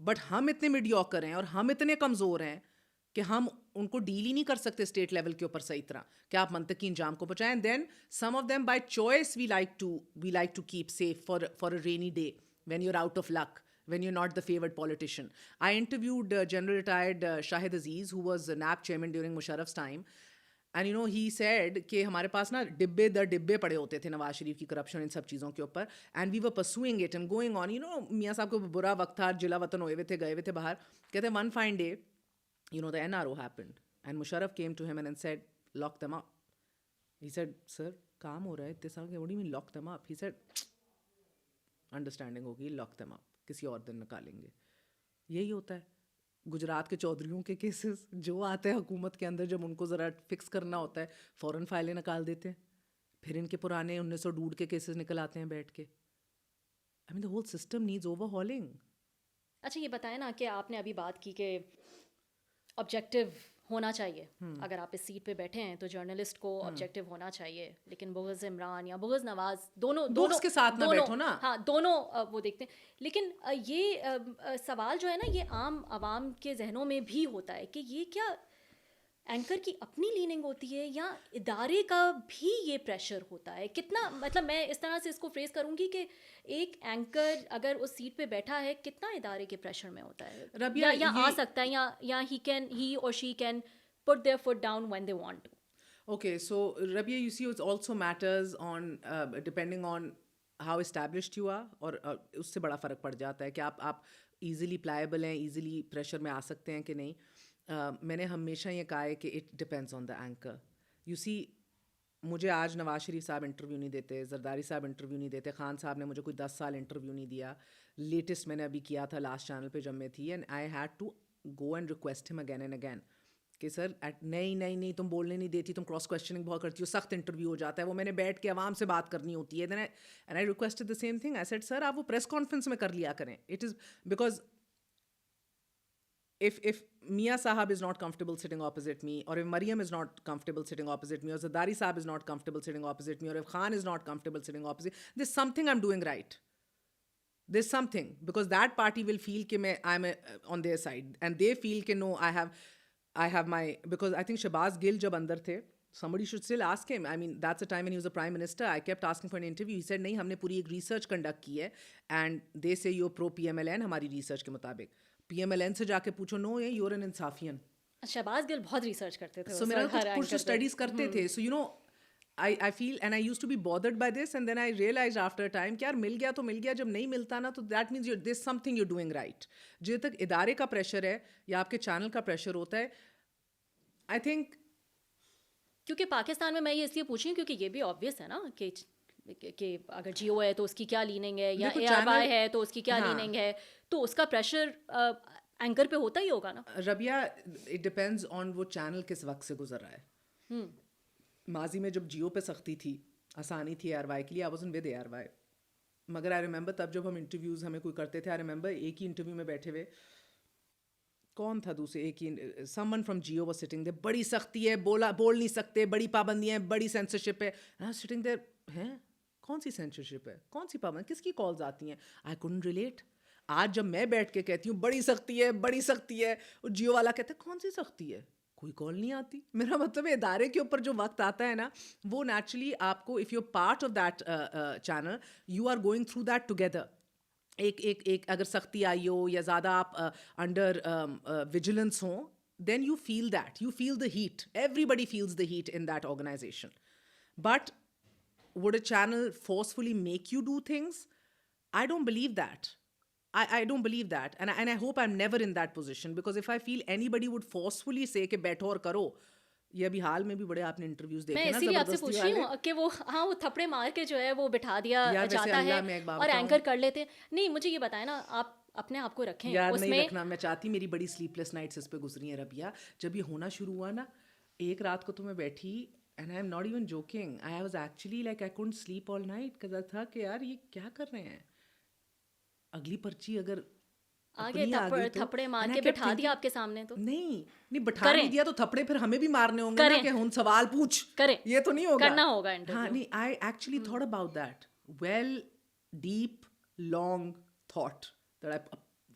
But ہم اتنے mediocre ہیں اور ہم اتنے کمزور ہیں کہ ہم ان کو ڈیل ہی نہیں کر سکتے اسٹیٹ لیول کے اوپر صحیح طرح کہ آپ منطقی انجام کو پہنچائیں. Then some of them by choice we like to keep safe for a rainy day when you're out of luck, when you're not the favored politician. I interviewed General Retired Shahid Aziz, who was NAP chairman during Musharraf's time. And he said کہ ہمارے پاس نا ڈبے در ڈبے پڑے ہوتے تھے نواز شریف کی corruption ان سب چیزوں کے اوپر, and we were pursuing it and going on. میاں صاحب کو برا وقت تھا, جلا وطن ہوئے گئے ہوئے تھے باہر. کہتے ہیں one fine day the NRO happened and Musharraf came to him and said lock them up. He said, sir کام ہو رہا ہے اتنے سال کے, what do you mean lock them up? He said understanding ہوگی, لاک دم اپ, کسی اور دن نکالیں گے. یہی ہوتا ہے گجرات کے چودھریوں کے کیسز جو آتے ہیں حکومت کے اندر, جب ان کو ذرا فکس کرنا ہوتا ہے فوراً فائلیں نکال دیتے ہیں. پھر ان کے پرانے 1902 کے کیسز نکل آتے ہیں بیٹھ کے. I mean the whole system needs overhauling. اچھا یہ بتائیں نا کہ آپ نے ابھی بات کی کہ آبجیکٹیو ہونا چاہیے, اگر آپ اس سیٹ پہ بیٹھے ہیں تو جرنلسٹ کو آبجیکٹیو ہونا چاہیے, لیکن بغض عمران یا بغض نواز دونوں کے ساتھ نہ بیٹھو نا. ہاں دونوں وہ دیکھتے ہیں. لیکن یہ سوال جو ہے نا یہ عام عوام کے ذہنوں میں بھی ہوتا ہے کہ یہ کیا اینکر کی اپنی لیننگ ہوتی ہے یا ادارے کا بھی یہ پریشر ہوتا ہے؟ کتنا, مطلب میں اس طرح سے اس کو فریز کروں گی کہ ایک اینکر اگر اس سیٹ پہ بیٹھا ہے کتنا ادارے کے پریشر میں ہوتا ہے, یا آ سکتا ہے یا ہی اور she can put their foot down when they want to. Okay, so Rabia, you see it also matters on depending on how established you are, اور اس سے بڑا فرق پڑ جاتا ہے کہ آپ ایزیلی پلائیبل ہیں, ایزیلی پریشر میں آ سکتے ہیں کہ نہیں. میں نے ہمیشہ یہ کہا ہے کہ it depends on the anchor. You see مجھے آج نواز شریف صاحب انٹرویو نہیں دیتے, زرداری صاحب انٹرویو نہیں دیتے, خان صاحب نے مجھے کوئی 10 سال انٹرویو نہیں دیا. لیٹسٹ میں نے ابھی کیا تھا لاسٹ چینل پہ جب میں تھی, and I had to go and request him again and again کہ سر نہیں تم بولنے نہیں دیتی, تم کراس کوشچننگ بہت کرتی ہو, سخت انٹرویو ہو جاتا ہے, وہ میں نے بیٹھ کے عوام سے بات کرنی ہوتی ہے. Then and I requested the same thing. I said sir آپ وہ پریس کانفرنس میں کر لیا کریں. It is because if Mia Sahab is not comfortable sitting opposite me, or if Mariam is not comfortable sitting opposite me, or Zardari Sahab is not comfortable sitting opposite me, or if Khan is not comfortable sitting opposite, there's something I'm doing right. There's something, because that party will feel that I'm on their side, and they feel that no, I have my, because I think Shahbaz Gill jab andar the, somebody should still ask him. I mean, that's the time when he was the prime minister. I kept asking for an interview. He said, nahi, humne puri ek research conduct ki hai, and they say you're pro PMLN hamari research ke mutabik. PMLN سے جا کے پوچھو, نو you're an انصافین. Shahbaz گل بہت research کرتے تھے, سو میرا کچھ studies کرتے تھے. سو I feel and I used to be bothered by this, and then I realized after a time کہ یار مل گیا تو مل گیا, جب نہیں ملتا نا تو that means there's something you're doing right. جب تک ادارے کا پریشر ہے یا آپ کے چینل کا پریشر ہوتا ہے, I think کیونکہ پاکستان میں یہ اس لیے پوچھ رہی ہوں کیونکہ یہ بھی obvious ہے نا کہ اگر جیو ہے تو اس کی کیا لیننگ ہے, یا ARY ہے تو اس کی کیا لیننگ ہے, تو اس کا پریشر اینکر پہ ہوتا ہی ہوگا نا. ربیہ اٹ ڈپینڈز آن وہ چینل کس وقت سے گزر رہا ہے. ماضی میں جب جیو پہ سختی تھی, آسانی تھی ARY کے لیے, I wasn't with ARY, مگر آئی ریمبر تب جب ہم انٹرویوز ہمیں کوئی کرتے تھے, آئی ریمبر ایک ہی انٹرویو میں بیٹھے ہوئے, کون تھا دوسرے, ایک ہی someone from Jio was sitting there, بڑی سختی ہے, بول نہیں سکتے, بڑی پابندیاں ہیں, بڑی سینسرشپ ہے. sitting there, ہیں کون سی سینسرشپ ہے, کون سی پابندی, کس کی کالز آتی ہیں. I couldn't relate. آج جب میں بیٹھ کے کہتی ہوں بڑی سختی ہے, بڑی سختی ہے, اور جیو والا کہتا ہے کون سی سختی ہے, کوئی کال نہیں آتی. میرا مطلب ہے ادارے کے اوپر جو وقت آتا ہے نا, وہ نیچرلی آپ کو, if you are part of that channel, you are going through that together. ایک اگر سختی آئی ہو یا زیادہ آپ انڈر ویجیلنس ہوں, then you feel that, you feel the heat, everybody feels the heat in that organization. But would a channel forcefully make you do things? I don't believe that. I don't believe that, and I hope I'm never in that position, because if I feel anybody would forcefully say کہ بیٹھو اور کرو, یہ ابھی حال میں بھی بڑے آپ نے انٹرویوز دیکھے نا, میں اسی لیے آپ سے پوچھ رہی ہوں کہ وہ وہ تھپڑے مار کے جو ہے وہ بٹھا دیا جاتا ہے اور اینکر کر لیتے. نہیں, مجھے یہ بتائیں نا, آپ اپنے آپ کو رکھیں یار, نہیں رکھنا میں چاہتی. میری بڑی سلیپ لیس نائٹس اس پہ گزری ہیں ربیہ. جب یہ ہونا شروع ہوا نا, ایک رات کو تو میں بیٹھی, and I'm not even joking, I was actually like I couldn't sleep all night, because I تھا کہ یار یہ کیا کر رہے ہیں. اگلی پرچی اگر آگے تھپڑے مار کے بٹھا دیا آپ کے سامنے, تو نہیں بٹھا نہیں دیا تو تھپڑے پھر ہمیں بھی مارنے ہوں گے نا, کہ ہن سوال پوچھ, یہ تو نہیں ہوگا, کرنا ہوگا. ہاں نہیں, I actually thought about that, well, deep long thought that I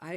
I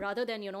rather than you know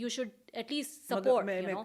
you should at least support, you know,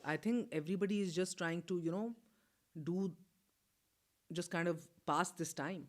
I think everybody is just trying to, you know, do just kind of pass this time.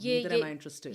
neither am I interested.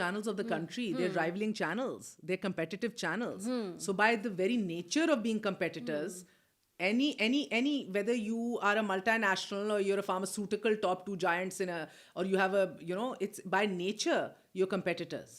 channels of the country. They're rivaling channels. They're competitive channels. So by the very nature of being competitors, any whether you are a multinational or you're a pharmaceutical top 2 giants or you have a, you know, it's by nature you're competitors.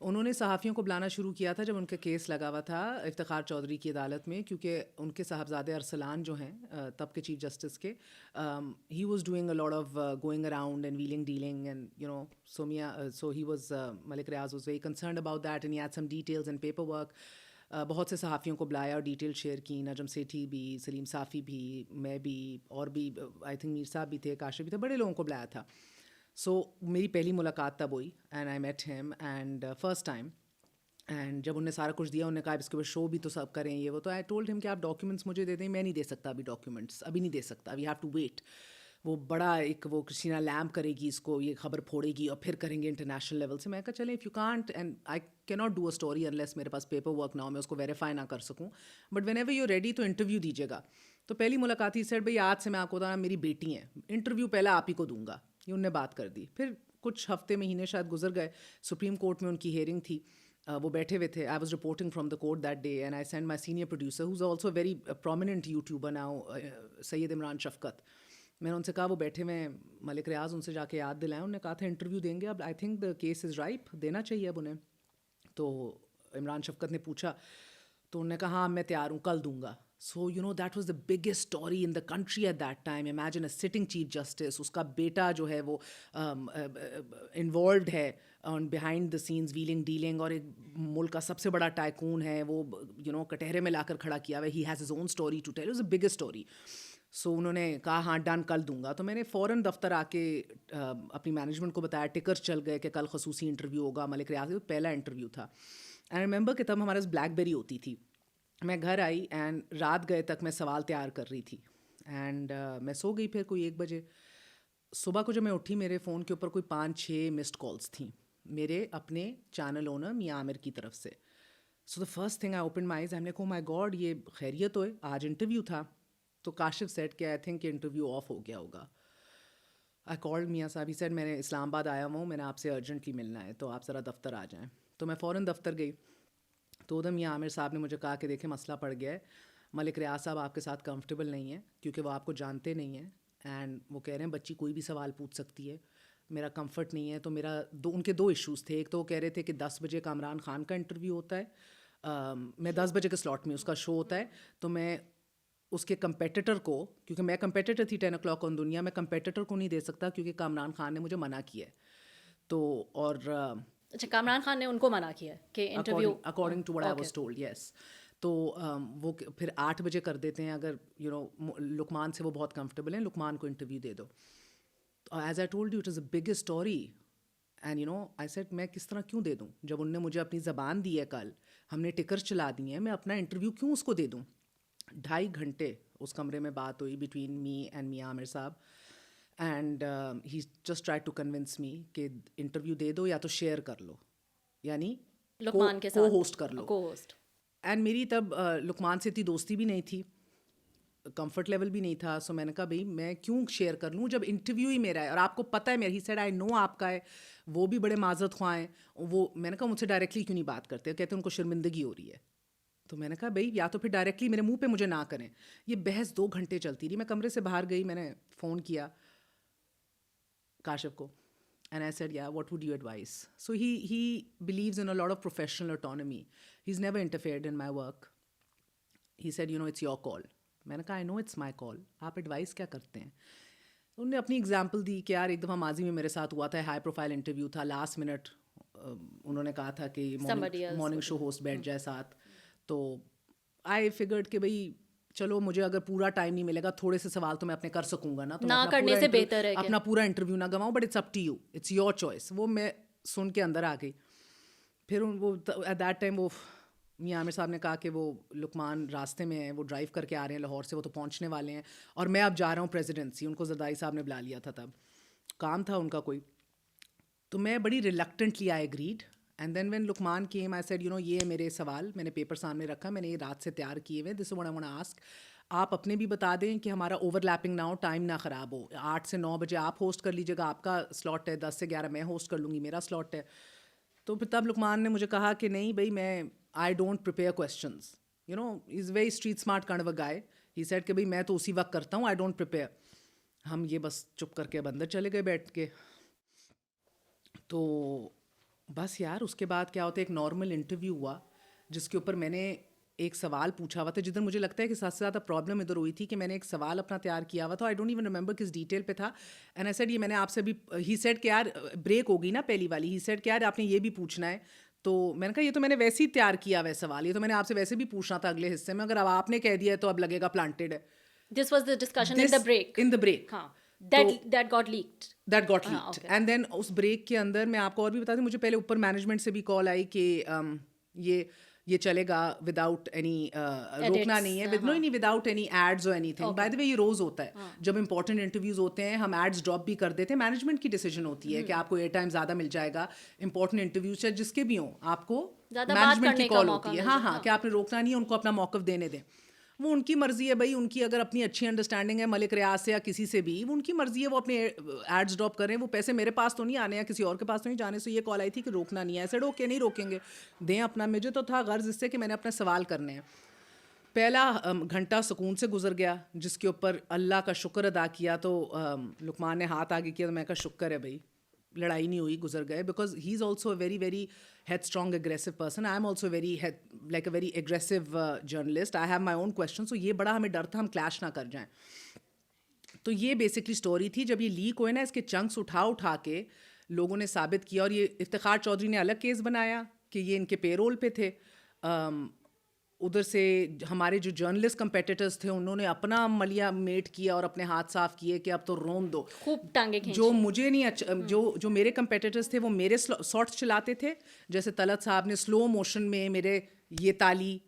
انہوں نے صحافیوں کو بلانا شروع کیا تھا جب ان کا کیس لگا ہوا تھا افتخار چودھری کی عدالت میں, کیونکہ ان کے صاحبزادے ارسلان جو ہیں تب کے چیف جسٹس کے, he was doing a lot of going around and wheeling dealing and so he was Malik Riaz was very concerned about that and he had some details and paperwork. بہت سے صحافیوں کو بلایا اور ڈیٹیل شیئر کی, نجم سیٹھی بھی, سلیم صافی بھی, میں بھی, اور بھی آئی تھنک میر صاحب بھی تھے, کاشف بھی تھے, بڑے لوگوں کو بلایا تھا. سو میری پہلی ملاقات تب ہوئی and I met him and first time. And جب انہوں نے سارا کچھ دیا, انہوں نے کہا اس کے اوپر شو بھی تو سب کریں یہ وہ, تو آئی ٹولڈ ہم کہ آپ ڈاکیومنٹس مجھے دے دیں. میں نہیں دے سکتا ابھی ڈاکیومنٹس, ابھی نہیں دے سکتا, وی ہیو ٹو ویٹ. وہ بڑا ایک وہ کرسٹینا لیمب کرے گی اس کو, یہ خبر پھوڑے گی اور پھر کریں گے انٹرنیشنل لیول سے. میں کہا چلیں if you can't and I can not do a story unless میرے پاس پیپر ورک نہ ہو, میں اس کو ویریفائی نہ کر سکوں, but when ever you ready تو انٹرویو دیجیے گا. تو پہلی ملاقات ہی سیٹ بھائی آج سے میں آپ کو بتانا میری بیٹی ہیں, انٹرویو پہلے آپ ہی کو دوں گا. یہ انہوں نے بات کر دی. پھر کچھ ہفتے مہینے شاید گزر گئے, سپریم کورٹ میں ان کی ہیئرنگ تھی, وہ بیٹھے ہوئے تھے. I was reporting from the court that day and I send my senior producer who is also very prominent YouTuber now, Syed Imran Shafqat. میں نے ان سے کہا وہ بیٹھے ہوئے ملک ریاض, ان سے جا کے یاد دلائیں. انہوں نے کہا تھا انٹرویو دیں گے, اب I think the case is ripe, دینا چاہیے اب انہیں. تو عمران شفقت نے پوچھا تو انہوں نے کہا ہاں میں تیار ہوں, کل دوں گا. So you know that was the biggest story in the country at that time. Imagine a sitting chief justice, اس کا بیٹا جو ہے وہ انوالوڈ ہے on behind the scenes wheeling dealing, اور ایک ملک کا سب سے بڑا ٹائکون ہے وہ, یو نو کٹہرے میں لا کر کھڑا کیا ہوا ہے. He has his own story to tell, it was a biggest story. So انہوں نے کہا ہاں ڈن کل دوں گا. تو میں نے فوراً دفتر آ کے اپنی مینجمنٹ کو بتایا, ٹکر چل گئے کہ کل خصوصی انٹرویو ہوگا ملک ریاض. پہلا انٹرویو تھا. آئی ریممبر کہ تب ہمارے پاس بلیک بیری ہوتی تھی. میں گھر آئی اینڈ رات گئے تک میں سوال تیار کر رہی تھی اینڈ میں سو گئی. پھر کوئی 1 بجے صبح کو جب میں اٹھی, میرے فون کے اوپر کوئی 5-6 مسڈ کالس تھیں میرے اپنے چینل اونر میاں عامر کی طرف سے. So the first thing I open my eyes, ہم نے کہا مائی گاڈ یہ خیریت ہوئے, آج انٹرویو تھا. تو کاشف سیٹ کہ آئی تھنک انٹرویو آف ہو گیا ہوگا. آئی کالڈ میاں صاحب, ہی سیٹ میں نے اسلام آباد آیا ہوں, میں نے آپ سے ارجنٹلی ملنا ہے, تو آپ ذرا دفتر آ جائیں. تو میں فوراً دفتر گئی. تو ادھر میاں عامر صاحب نے مجھے کہا کہ دیکھیں مسئلہ پڑ گیا ہے, ملک ریاض صاحب آپ کے ساتھ کمفرٹیبل نہیں ہیں کیونکہ وہ آپ کو جانتے نہیں ہیں, اینڈ وہ کہہ رہے ہیں بچی کوئی بھی سوال پوچھ سکتی ہے, میرا کمفرٹ نہیں ہے. تو میرا ان کے 2 ایشوز تھے. ایک تو وہ کہہ رہے تھے کہ 10 بجے کامران خان کا انٹرویو ہوتا ہے, میں 10 بجے کے سلاٹ میں اس کا شو ہوتا ہے, تو میں اس کے کمپیٹیٹر کو, کیونکہ میں کمپیٹیٹر تھی 10 o'clock آن دنیا, میں کمپیٹیٹر کو نہیں دے سکتا کیونکہ کامران خان نے مجھے منع کیا ہے. تو اور اچھا, کامران خان نے ان کو منع کیا کہ interview, according to what I was told, yes. تو وہ پھر 8 بجے کر دیتے ہیں اگر یو نو لقمان سے وہ بہت کمفرٹیبل ہیں, لقمان کو انٹرویو دے دو. As I told you it is a biggest story and you know I sat میں کس طرح کیوں دے دوں, جب انہوں نے مجھے اپنی زبان دی ہے, کل ہم نے ٹکر چلا دی ہیں, میں اپنا انٹرویو کیوں اس کو دے دوں. 2.5 گھنٹے اس کمرے میں بات ہوئی between me and Mian Aamir sahab, and he just try to convince me کہ انٹرویو دے دو یا تو شیئر کر لو, یعنی لقمان کے کو ساتھ ہوسٹ کر لو. کو ہوسٹ. اینڈ میری تب لقمان سے اتنی دوستی بھی نہیں تھی, کمفرٹ لیول بھی نہیں تھا. سو میں نے کہا بھائی میں کیوں شیئر کر لوں جب انٹرویو ہی میرا ہے اور آپ کو پتہ ہے میرا. ہی سیڈ آئی نو آپ کا ہے, وہ بھی بڑے معذرت خواہ ہیں. وہ میں نے کہا مجھ سے ڈائریکٹلی کیوں نہیں بات کرتے, کہتے ہیں ان کو شرمندگی ہو رہی ہے. تو میں نے کہا بھائی یا تو پھر ڈائریکٹلی میرے منہ پہ مجھے نہ کریں. یہ بحث 2 گھنٹے چلتی رہی. میں کمرے سے باہر گئی, میں نے فون کیا کاشف کو and I said yeah what would you advise. So he believes in a lot of professional autonomy. He's never interfered in my work. He said you know it's your call. میں نے کہا I know it's my call, آپ advise کیا کرتے ہیں. انہوں نے اپنی ایگزامپل دی کہ یار ایک دفعہ ماضی میں میرے ساتھ ہوا تھا, ہائی پروفائل انٹرویو تھا, لاسٹ منٹ انہوں نے کہا تھا کہ مارننگ شو ہوسٹ بیٹھ جائے ساتھ. تو آئی فگرڈ کہ بھائی چلو مجھے اگر پورا ٹائم نہیں ملے گا, تھوڑے سے سوال تو میں اپنے کر سکوں گا نا, تو نہ کرنے سے بہتر ہے اپنا پورا انٹرویو نہ گواؤں, but it's up to you, it's your choice. وہ میں سن کے اندر آ گئی. پھر وہ ایٹ دیٹ ٹائم وہ میاں عامر صاحب نے کہا کہ وہ لقمان راستے میں ہیں, وہ ڈرائیو کر کے آ رہے ہیں لاہور سے, وہ تو پہنچنے والے ہیں, اور میں اب جا رہا ہوں پریزیڈنسی. ان کو زردائی صاحب نے بلا لیا تھا, تب کام تھا ان کا کوئی. تو میں بڑی reluctantly I agreed. And then when Luqman came I said you know یہ میرے سوال میں نے پیپر سامنے رکھا, میں نے یہ رات سے تیار کیے ہوئے, this what I want to ask. آپ اپنے بھی بتا دیں کہ ہمارا اوور لیپنگ نہ ہو, ٹائم نہ خراب ہو. 8 سے 9 بجے آپ ہوسٹ کر لیجیے گا, آپ کا سلاٹ ہے, 10 سے 11 میں ہوسٹ کر لوں گی, میرا سلاٹ ہے. تو پھر تب لقمان نے مجھے کہا کہ نہیں بھائی میں I don't prepare questions, you know is very street smart kind of a guy. He said کہ بھائی میں تو اسی وقت کرتا ہوں, آئی ڈونٹ پریپیئر. ہم یہ بس چپ کر کے اب اندر چلے گئے بیٹھ کے. تو بس یار اس کے بعد کیا ہوتا ہے, ایک نارمل انٹرویو ہوا جس کے اوپر میں نے ایک سوال پوچھا ہوا تھا, جدھر مجھے لگتا ہے کہ سب سے زیادہ پرابلم ادھر ہوئی تھی کہ میں نے ایک سوال اپنا تیار کیا ہوا تھا, آئی ڈونٹ ایون ریمبر کس ڈیٹیل پہ تھا, اینڈ آئی سیڈ یہ میں نے آپ سے بھی, ہی سیڈ کہ یار بریک ہوگی نا پہلی والی, ہی سیڈ کہ یار آپ نے یہ بھی پوچھنا ہے, تو میں نے کہا یہ تو میں نے ویسے ہی تیار کیا ہوا ہے سوال, یہ تو میں نے آپ سے ویسے بھی پوچھنا تھا اگلے حصے میں, اگر اب آپ نے کہہ دیا ہے تو اب لگے گا پلانٹیڈ ہے. This was the discussion in the break. In the break ہاں, that got leaked. That got leaked. And then اس بریک کے اندر میں آپ کو اور بھی بتا دوں, مجھے پہلے اوپر مینجمنٹ سے بھی کال آئی کہ یہ چلے گا وداؤٹ اینی, روکنا نہیں ہے, نہیں وداؤٹ اینی ایڈز اور اینی تھنگ. بائی دا وے یہ روز ہوتا ہے جب امپورٹنٹ انٹرویوز ہوتے ہیں, ہم ایڈز ڈراپ بھی کر دیتے ہیں, مینجمنٹ کی ڈیسیجن ہوتی ہے کہ آپ کو ایئر ٹائم زیادہ مل جائے گا, امپورٹنٹ انٹرویوز چاہے جس کے بھی ہوں آپ کو مینجمنٹ کی کال ہوتی ہے, ہاں کہ آپ نے روکنا نہیں ہے, ان کو اپنا موقف دینے دیں. وہ ان کی مرضی ہے بھائی, ان کی اگر اپنی اچھی انڈرسٹینڈنگ ہے ملک ریاض سے یا کسی سے بھی, وہ ان کی مرضی ہے, وہ اپنے ایڈز ڈراپ کریں, وہ پیسے میرے پاس تو نہیں آنے یا کسی اور کے پاس تو نہیں جانے. سے یہ کال آئی تھی کہ روکنا نہیں ہے, ایسے اوکے نہیں روکیں گے, دیں اپنا. مجھے تو تھا غرض اس سے کہ میں نے اپنے سوال کرنے ہیں. پہلا گھنٹہ سکون سے گزر گیا جس کے اوپر اللہ کا شکر ادا کیا, تو لقمان نے ہاتھ آگے کیا, تو میں کہا شکر ہے بھائی لڑائی نہیں ہوئی, گزر گئے. Because he is also a very very headstrong aggressive person, I am also very like a very aggressive journalist, I have my own question. So یہ بڑا ہمیں ڈر تھا ہم کلیش نہ کر جائیں. تو یہ بیسکلی اسٹوری تھی. جب یہ لیک ہوئے نا, اس کے چنکس اٹھا کے لوگوں نے ثابت کیا, اور یہ افتخار چودھری نے الگ کیس بنایا کہ یہ ان کے پے رول پہ تھے. ادھر سے ہمارے جو جرنلسٹ کمپیٹیٹرز تھے انہوں نے اپنا ملیا میٹ کیا اور اپنے ہاتھ صاف کیے کہ اب تو روم دو, خوب ٹانگیں کھینچی. جو مجھے نہیں اچھا, جو میرے کمپیٹیٹرز تھے وہ میرے شارٹس چلاتے تھے, جیسے طلعت صاحب نے سلو موشن میں میرے یہ تالی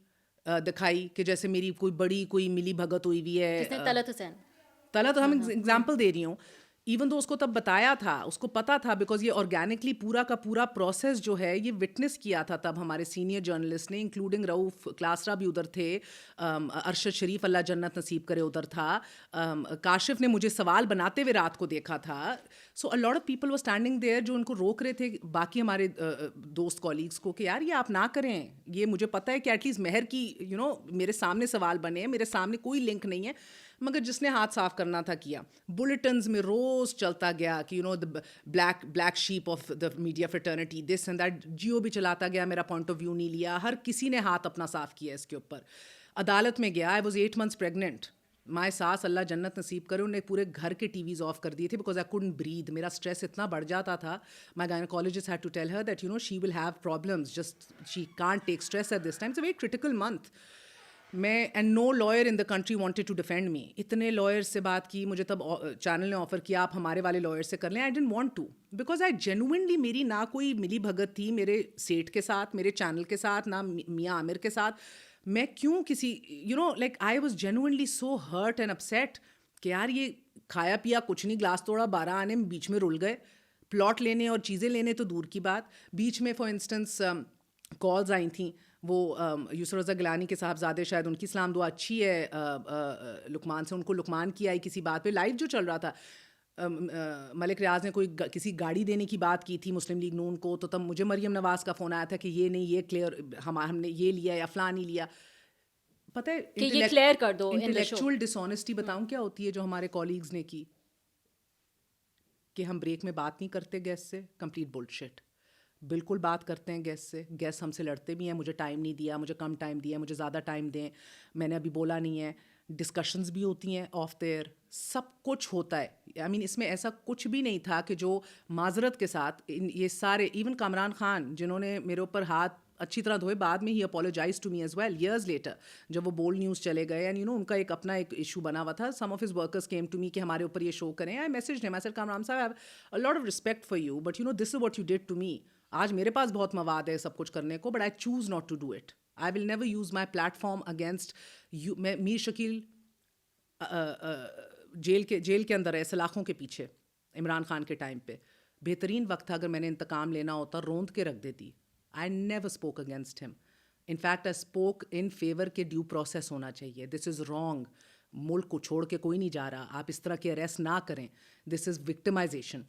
دکھائی کہ جیسے میری کوئی بڑی کوئی ملی بھگت ہوئی ہوئی ہے. طلعت حسین, طلعت, ہم اگزامپل دے رہی ہوں, ایون تو اس کو تب بتایا تھا, اس کو پتا تھا, بیکاز یہ آرگینکلی پورا کا پورا پروسیس جو ہے یہ وٹنس کیا تھا تب ہمارے سینئر جرنلسٹ نے, انکلوڈنگ رؤف کلاسرا بھی ادھر تھے, ارشد شریف اللہ جنت نصیب کرے ادھر تھا, کاشف نے مجھے سوال بناتے ہوئے رات کو دیکھا تھا. So a lot of people were standing there جو ان کو روک رہے تھے, باقی ہمارے دوست کالیگس کو, کہ یار یہ آپ نہ کریں, یہ مجھے پتا ہے کہ ایٹ لیسٹ مہر کی میرے سامنے سوال بنے, میرے سامنے کوئی لنک نہیں ہے, مگر جس نے ہاتھ صاف کرنا تھا کیا. بلیٹنز میں روز چلتا گیا کہ the black sheep of the media fraternity, this and that. Geo بھی چلاتا گیا, میرا پوائنٹ آف ویو نہیں لیا, ہر کسی نے ہاتھ اپنا صاف کیا اس کے اوپر. عدالت میں گیا, آئی واز 8 months پریگننٹ, مائے ساس اللہ جنت نصیب کرے, انہیں پورے گھر کے ٹی ویز آف کر دیے تھے بیکاز آئی کوڈنٹ بریتھ. میرا اسٹریس اتنا بڑھ جاتا تھا. My gynaecologist had to tell her that she will have problems, just she can't take stress at this time. It's a very critical month. میں and no lawyer in the country wanted to defend me. اتنے lawyer سے بات کی, مجھے تب channel نے offer کیا آپ ہمارے والے لائر سے کر لیں. I didn't want to, because I genuinely, میری نہ کوئی ملی بھگت تھی میرے سیٹ کے ساتھ, میرے چینل کے ساتھ, نہ میاں عامر کے ساتھ. میں کیوں کسی like I was genuinely so hurt and upset کہ یار یہ کھایا پیا کچھ نہیں, گلاس توڑا 12 آنے میں بیچ میں رل گئے. پلاٹ لینے اور چیزیں لینے تو دور کی بات, بیچ میں فار انسٹنس کالز آئی تھیں, وہ یسر رضا گیلانی کے صاحبزادے, شاید ان کی اسلام دعا اچھی ہے لقمان سے, ان کو لقمان کی آئی کسی بات پہ, لائیو جو چل رہا تھا. ملک ریاض نے کوئی کسی گاڑی دینے کی بات کی تھی مسلم لیگ نون کو, تو تب مجھے مریم نواز کا فون آیا تھا کہ یہ نہیں, یہ کلیئر, ہم نے یہ لیا یا فلاں نہیں لیا. پتہ ہے یہ کلیئر کر دو. انٹلیکچوئل ڈس آنیسٹی بتاؤں کیا ہوتی ہے جو ہمارے کالیگز نے کی, کہ ہم بریک میں بات نہیں کرتے گیسٹ سے. کمپلیٹ بولشٹ. بالکل بات کرتے ہیں گیسٹ سے, گیسٹ ہم سے لڑتے بھی ہیں, مجھے ٹائم نہیں دیا, مجھے کم ٹائم دیا, مجھے زیادہ ٹائم دیں, میں نے ابھی بولا نہیں ہے. ڈسکشنز بھی ہوتی ہیں آف دیئر, سب کچھ ہوتا ہے. آئی مین اس میں ایسا کچھ بھی نہیں تھا کہ جو معذرت کے ساتھ یہ سارے, ایون کامران خان جنہوں نے میرے اوپر ہاتھ اچھی طرح دھوئے, بعد میں he apologised to me as well years later, جب وہ بولڈ نیوز چلے گئے, اینڈ ان کا ایک اپنا ایک ایشو بنا ہوا تھا. Some of his workers came to me کہ ہمارے اوپر یہ شو کریں. آئی میسج ہم, آئی سیڈ کامران صاحب, I have a lot of respect for you, but this is what you did to me. آج میرے پاس بہت مواد ہے سب کچھ کرنے کو, but I chose not to do it. I will never use my platform against you. میں Mir Shakeel jail کے اندر ہے سلاخوں کے پیچھے عمران خان کے ٹائم پہ, بہترین وقت تھا, اگر میں نے انتقام لینا ہوتا روند کے رکھ دیتی. آئی نیور اسپوک اگینسٹ ہم. In fact I spoke in favour کے ڈیو پروسیس ہونا چاہیے. دس از رانگ. ملک کو چھوڑ کے کوئی نہیں جا رہا, آپ اس طرح کے اریسٹ نہ کریں. دس از victimization.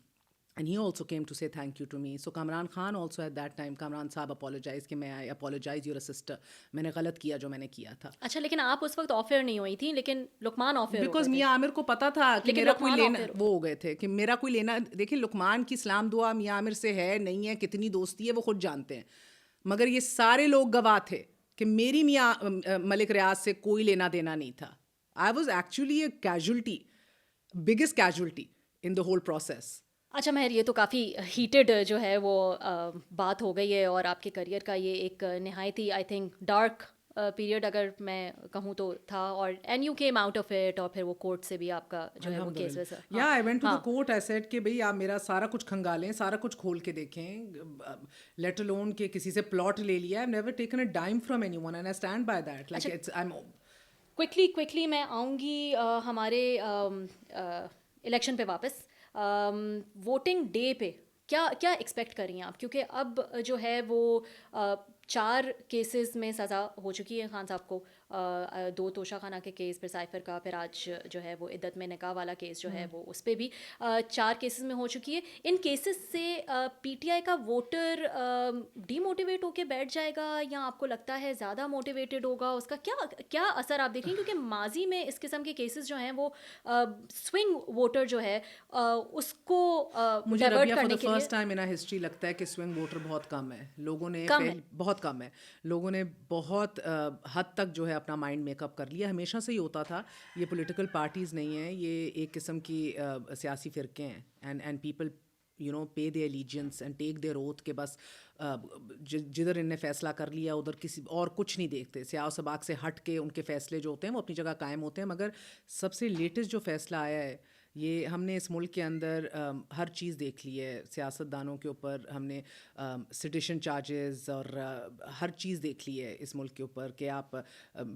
And he also came to say thank you to me. So Kamran Khan also at that time, Kamran صاحب apologized کہ میں I apologize your sister, میں نے غلط کیا جو میں نے کیا تھا. اچھا لیکن آپ اس وقت آفر نہیں ہوئی تھیں, لیکن لقمان آفر بیکاز میاں عامر کو پتا تھا کہ میرا کوئی لینا, عامر وہ ہو گئے تھے کہ میرا کوئی لینا. دیکھیں لقمان کی اسلام دعا میاں عامر سے ہے نہیں ہے, کتنی دوستی ہے وہ خود جانتے ہیں, مگر یہ سارے لوگ گواہ تھے کہ میری میاں ملک ریاض سے کوئی لینا دینا نہیں تھا. I was actually a casualty, biggest casualty in the whole process. اچھا مہر, یہ تو کافی ہیٹڈ جو ہے وہ بات ہو گئی ہے, اور آپ کے کریئر کا یہ ایک نہایت ہی آئی تھنک ڈارک پیریڈ اگر میں کہوں تو تھا, اور and you came out of it, اور پھر وہ کورٹ سے بھی آپ کا جو ہے وہ کیس ویسا. یا I went to the court, I said کہ بھئی آپ میرا سارا کچھ کھنگالیں, سارا کچھ کھول کے دیکھیں, لیٹ الون کہ کسی سے پلاٹ لے لیا. I never taken a dime from any one and I stand by that. Like it's quickly میں آؤں گی ہمارے الیکشن پہ واپس. ووٹنگ ڈے پہ کیا ایکسپیکٹ کر رہی ہیں آپ, کیونکہ اب جو ہے وہ 4 کیسز میں سزا ہو چکی ہے خان صاحب کو, 2 توشہ خانہ کے کیس, پھر سائفر کا, پھر آج جو ہے وہ عدت میں نکاح والا کیس جو ہے وہ اس پہ بھی 4 کیسز میں ہو چکی ہے. ان کیسز سے پی ٹی آئی کا ووٹر ڈی موٹیویٹ ہو کے بیٹھ جائے گا, یا آپ کو لگتا ہے زیادہ موٹیویٹڈ ہوگا, اس کا کیا اثر آپ دیکھیں, کیونکہ ماضی میں اس قسم کے کیسز جو ہیں وہ سوئنگ ووٹر جو ہے اس کو ڈائیورٹ کرنے کے لیے. فرسٹ ٹائم ان ہسٹری لگتا ہے کہ سوئنگ ووٹر بہت کم ہے, لوگوں نے بہت کم ہے, لوگوں نے بہت حد تک جو ہے اپنا مائنڈ میک اپ کر لیا. ہمیشہ سے ہی ہوتا تھا, یہ پولیٹیکل پارٹیز نہیں ہیں, یہ ایک قسم کی سیاسی فرقے ہیں, and people pay their allegiance and take their oath کہ بس جدھر ان نے فیصلہ کر لیا ادھر کسی اور کچھ نہیں دیکھتے. سیاہ و سباق سے ہٹ کے ان کے فیصلے جو ہوتے ہیں وہ اپنی جگہ قائم ہوتے ہیں. مگر سب سے لیٹسٹ جو فیصلہ آیا ہے, یہ ہم نے اس ملک کے اندر ہر چیز دیکھ لی ہے, سیاست دانوں کے اوپر ہم نے سیڈیشن چارجز اور ہر چیز دیکھ لی ہے اس ملک کے اوپر, کہ آپ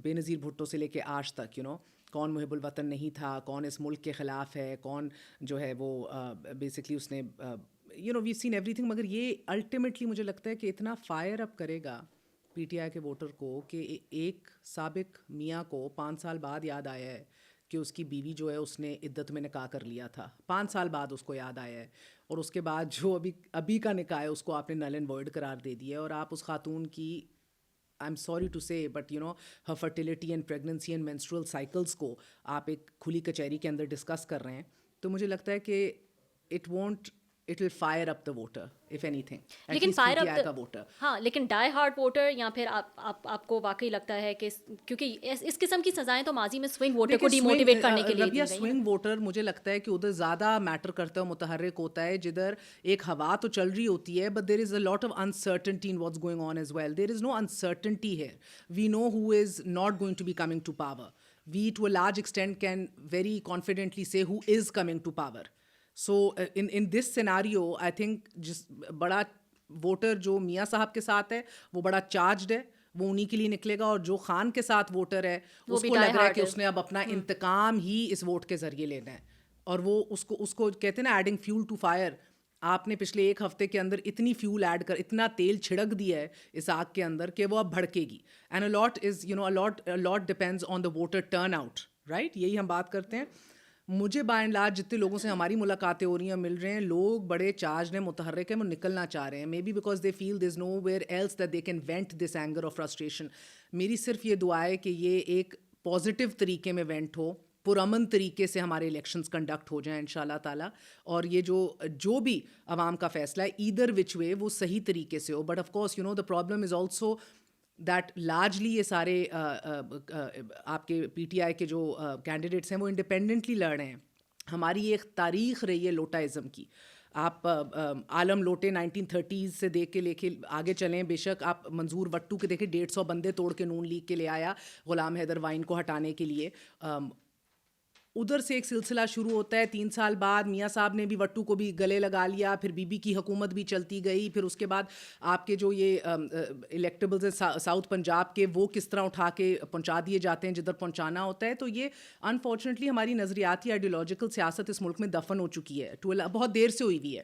بے نظیر بھٹو سے لے کے آج تک کون محب الوطن نہیں تھا, کون اس ملک کے خلاف ہے, کون جو ہے وہ بیسکلی اس نے وی سین ایوری تھنگ. مگر یہ الٹیمیٹلی مجھے لگتا ہے کہ اتنا فائر اپ کرے گا پی ٹی آئی کے ووٹر کو کہ ایک سابق میاں کو 5 سال بعد یاد آیا ہے کہ اس کی بیوی جو ہے اس نے عدت میں نکاح کر لیا تھا. 5 سال بعد اس کو یاد آیا ہے, اور اس کے بعد جو ابھی کا نکاح ہے اس کو آپ نے نل اینڈ وائڈ قرار دے دیا ہے. اور آپ اس خاتون کی, آئی ایم سوری ٹو سے but Hare fertility and pregnancy and menstrual cycles کو آپ ایک کھلی کچہری کے اندر ڈسکس کر رہے ہیں. تو مجھے لگتا ہے کہ it will fire up the voter if anything, لیکن فائر اپ کا ووٹر. ہاں, لیکن ڈائی ہارڈ ووٹر, یا پھر آپ کو واقعی لگتا ہے کہ کیونکہ اس قسم کی سزائیں تو ماضی میں سوئنگ ووٹر کو ڈی موٹیویٹ کرنے کے لیے دی گئی. سوئنگ ووٹر مجھے لگتا ہے کہ ادھر زیادہ میٹر کرتا ہے, متحرک ہوتا ہے, جدھر ایک ہوا تو چل رہی ہوتی ہے, but there is a lot of uncertainty in what's going on as well. There is no uncertainty here. We know who is not going to be coming to power. We to a large extent can very confidently say who is coming to power. So in this scenario I think جس بڑا voter جو میاں صاحب کے ساتھ ہے وہ بڑا چارجڈ ہے, وہ انہی کے لیے نکلے گا, اور جو خان کے ساتھ ووٹر ہے اس کو لگ رہا ہے کہ اس نے اب اپنا انتقام ہی اس ووٹ کے ذریعے لینا ہے, اور وہ اس کو کہتے ہیں نا ایڈنگ فیول ٹو فائر. آپ نے پچھلے 1 ہفتے کے اندر اتنی فیول ایڈ کر, اتنا تیل چھڑک دیا ہے اس آگ کے اندر کہ وہ اب بھڑکے گی. And a lot is a lot depends on the voter turnout, right? یہی ہم بات کرتے ہیں. مجھے بائی اینڈ لارج جتنے لوگوں سے ہماری ملاقاتیں ہو رہی ہیں, مل رہے ہیں, لوگ بڑے چارج ہیں, متحرک ہیں, وہ نکلنا چاہ رہے ہیں. Maybe because they feel there is nowhere else that they can vent this anger اور فرسٹریشن. میری صرف یہ دعا ہے کہ یہ ایک پازیٹیو طریقے میں وینٹ ہو, پرامن طریقے سے ہمارے الیکشنز کنڈکٹ ہو جائیں انشاءاللہ تعالیٰ, اور یہ جو بھی عوام کا فیصلہ ہے ایدر وچ وے وہ صحیح طریقے سے ہو. But of course the problem is also that largely یہ سارے آپ کے پی ٹی آئی کے جو کینڈیڈیٹس ہیں وہ انڈیپینڈنٹلی لڑ رہے ہیں. ہماری ایک تاریخ رہی ہے لوٹائزم کی. آپ عالم لوٹے 1930s سے دیکھ کے لے کے آگے چلیں, بے شک آپ منظور وٹو کے دیکھیں 150 بندے توڑ کے نون لیگ کے لے آیا غلام حیدر وائن کو ہٹانے کے لیے. ادھر سے ایک سلسلہ شروع ہوتا ہے. 3 سال بعد میاں صاحب نے بھی وٹو کو بھی گلے لگا لیا, پھر بی بی کی حکومت بھی چلتی گئی, پھر اس کے بعد آپ کے جو یہ الیکٹیبلز ہیں ساؤتھ پنجاب کے وہ کس طرح اٹھا کے پہنچا دیے جاتے ہیں جدھر پہنچانا ہوتا ہے. تو یہ انفارچونیٹلی ہماری نظریاتی آئیڈیولوجیکل سیاست اس ملک میں دفن ہو چکی ہے, بہت دیر سے ہوئی ہوئی ہے.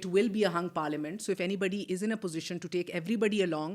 It will be a hung parliament. So if anybody is in a position to take everybody along,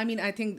I mean, I think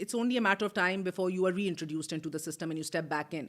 it's only a matter of time before you are reintroduced into the system and you step back in.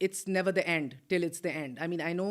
it's never the end till it's the end. I mean, I know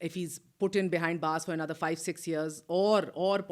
If he's put in behind bars for another 5-6 years or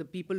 the people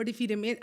But if he remains,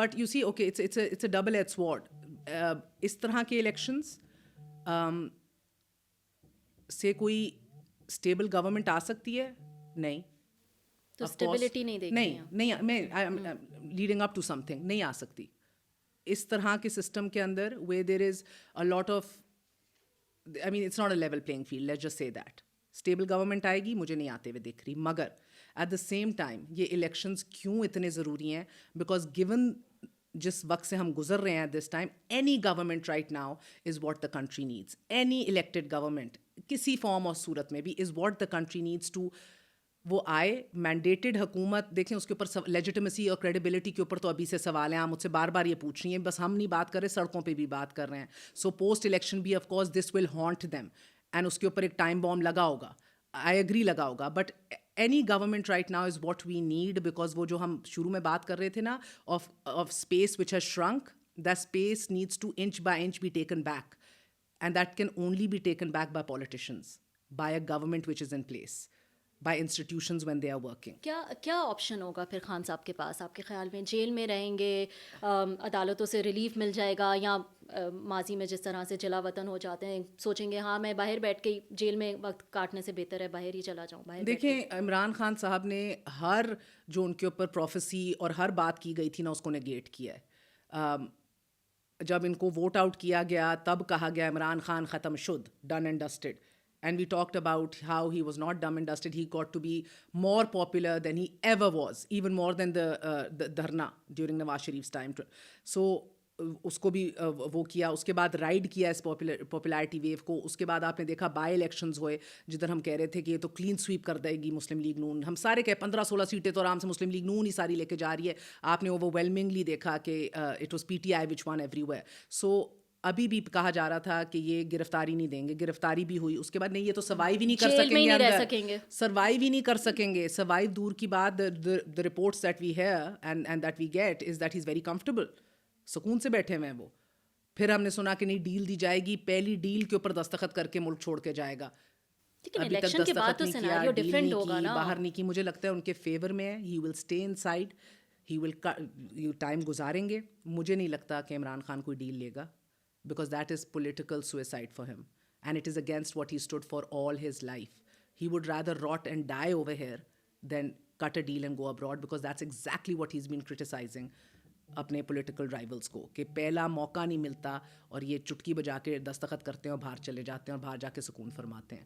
But you see, okay, it's a double-edged sword. اس طرح کے elections سے کوئی stable government آ سکتی ہے؟ نہیں. تو stability نہیں دیکھتے ہیں. نہیں میں لیڈنگ اپ ٹو سم تھنگ نہیں آ سکتی اس طرح کے سسٹم کے اندر way there is a lot of I mean it's not a level playing field, let's just say that. Stable government آئے گی مجھے نہیں آتے ہوئے دکھ رہی, مگر ایٹ دا سیم ٹائم یہ الیکشنز کیوں اتنے ضروری ہیں؟ بیکاز گون جس وقت سے ہم گزر رہے ہیں at this time, any government right now is what the country needs. Any elected government کسی فارم اور صورت میں بھی is what the country needs to. وہ آئے مینڈیٹڈ حکومت, دیکھیں اس کے اوپر لیجیٹمیسی اور کریڈیبلٹی کے اوپر تو ابھی سے سوال ہیں. آپ مجھ سے بار بار یہ پوچھ رہی ہیں, بس ہم نہیں بات کر رہے, سڑکوں پہ بھی بات کر رہے ہیں. سو پوسٹ الیکشن بھی of course this will haunt them, and اس کے اوپر ایک ٹائم بام لگا ہوگا, آئی ایگری لگا ہوگا. But any government right now is what we need, because وہ جو ہم شروع میں بات کر رہے تھے نا of space which has shrunk, that space needs to inch by inch be taken back, and that can only be taken back by politicians, by a government which is in place, by institutions when they are working. کیا option ہوگا پھر خان صاحب کے پاس آپ کے خیال میں؟ Jail میں رہیں گے, عدالتوں سے ریلیف مل جائے گا, یا ماضی میں جس طرح سے جلا وطن ہو جاتے ہیں سوچیں گے ہاں میں باہر بیٹھ کے جیل میں وقت کاٹنے سے بہتر ہے باہر ہی چلا جاؤں باہر. دیکھیں عمران خان صاحب نے ہر جو ان کے اوپر پروفیسی اور ہر بات کی گئی تھی نا اس کو نیگیٹ کیا ہے. جب ان کو ووٹ آؤٹ کیا گیا تب کہا گیا عمران خان ختم شد, done and dusted. And we talked about how he was not dumb and dusted. He got to be more popular than he ever was, even more than the dharna during Nawaz Sharif's time. So اس کو بھی وہ کیا, اس کے بعد ride کیا اس popularity view کو. اس کے بعد آپ نے دیکھا بائی الیکشنز ہوئے جدھر ہم کہہ رہے تھے کہ یہ تو کلین سویپ کر دے گی مسلم لیگ نون. ہم سارے کہے 15-16 سیٹیں تو آرام سے مسلم لیگ نون ہی ساری لے کے جا رہی ہے. آپ نے اوور ویلمنگلی دیکھا کہ it was PTI which won everywhere. So ابھی بھی کہا جا رہا تھا کہ یہ گرفتاری نہیں دیں گے, گرفتاری بھی ہوئی. اس کے بعد نہیں, یہ تو سروائیو ہی نہیں کر سکیں گے اندر, سروائیو ہی نہیں کر سکیں گے. سروائیو دور کی بات, the reports that we hear and that we get is that he's very comfortable, سکون سے بیٹھے ہوئے ہیں وہ. پھر ہم نے سنا کہ نہیں ڈیل دی جائے گی, پہلی ڈیل کے اوپر دستخط کر کے ملک چھوڑ کے جائے گا. ابھی تک دستخط نہیں کیا, ڈیل نہیں کی, باہر نہیں کی. مجھے لگتا ہے ان کے فیور میں ہے, he will stay inside, he will time گزاریں گے. مجھے نہیں لگتا کہ عمران خان کوئی ڈیل لے گا, because that is political suicide for him and it is against what he stood for all his life. He would rather rot and die over here than cut a deal and go abroad, because that's exactly what he's been criticizing اپنے political رائیولس کو, کہ پہلا موقع نہیں ملتا اور یہ چٹکی بجا کے دستخط کرتے ہیں اور باہر چلے جاتے ہیں اور باہر جا کے سکون فرماتے ہیں.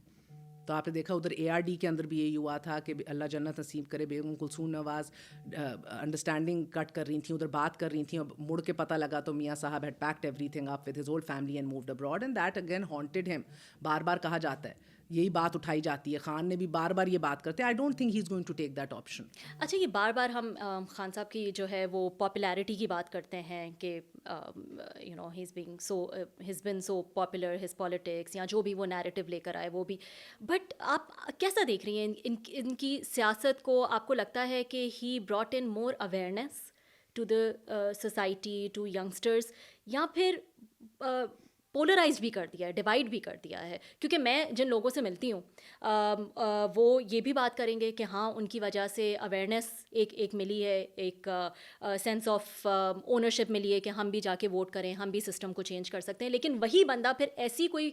تو آپ نے دیکھا ادھر ARD کے اندر بھی یہی ہوا تھا کہ اللہ جنت نصیب کرے, بیگم کلثوم نواز انڈرسٹینڈنگ کٹ کر رہی تھیں, ادھر بات کر رہی تھیں, اور مڑ کے پتہ لگا تو میاں صاحب had packed everything up with his whole family and moved abroad, and that again haunted him. بار بار کہا جاتا ہے, یہی بات اٹھائی جاتی ہے, خان نے بھی بار بار یہ بات کرتے ہیں. I don't think he is going to take that option. اچھا, یہ بار بار ہم خان صاحب کی جو ہے وہ پاپولیرٹی کی بات کرتے ہیں کہ you know has been so popular, his politics یا جو بھی وہ نیریٹو لے کر آئے وہ بھی. بٹ آپ کیسا دیکھ رہی ہیں ان کی سیاست کو؟ آپ کو لگتا ہے کہ he brought in more awareness to the society, to youngsters, یا پھر پولرائز بھی کر دیا ہے, ڈیوائڈ بھی کر دیا ہے؟ کیونکہ میں جن لوگوں سے ملتی ہوں وہ یہ بھی بات کریں گے کہ ہاں ان کی وجہ سے اویئرنیس ایک ملی ہے, ایک سینس آف اونرشپ ملی ہے کہ ہم بھی جا کے ووٹ کریں, ہم بھی سسٹم کو چینج کر سکتے ہیں. لیکن وہی بندہ پھر ایسی کوئی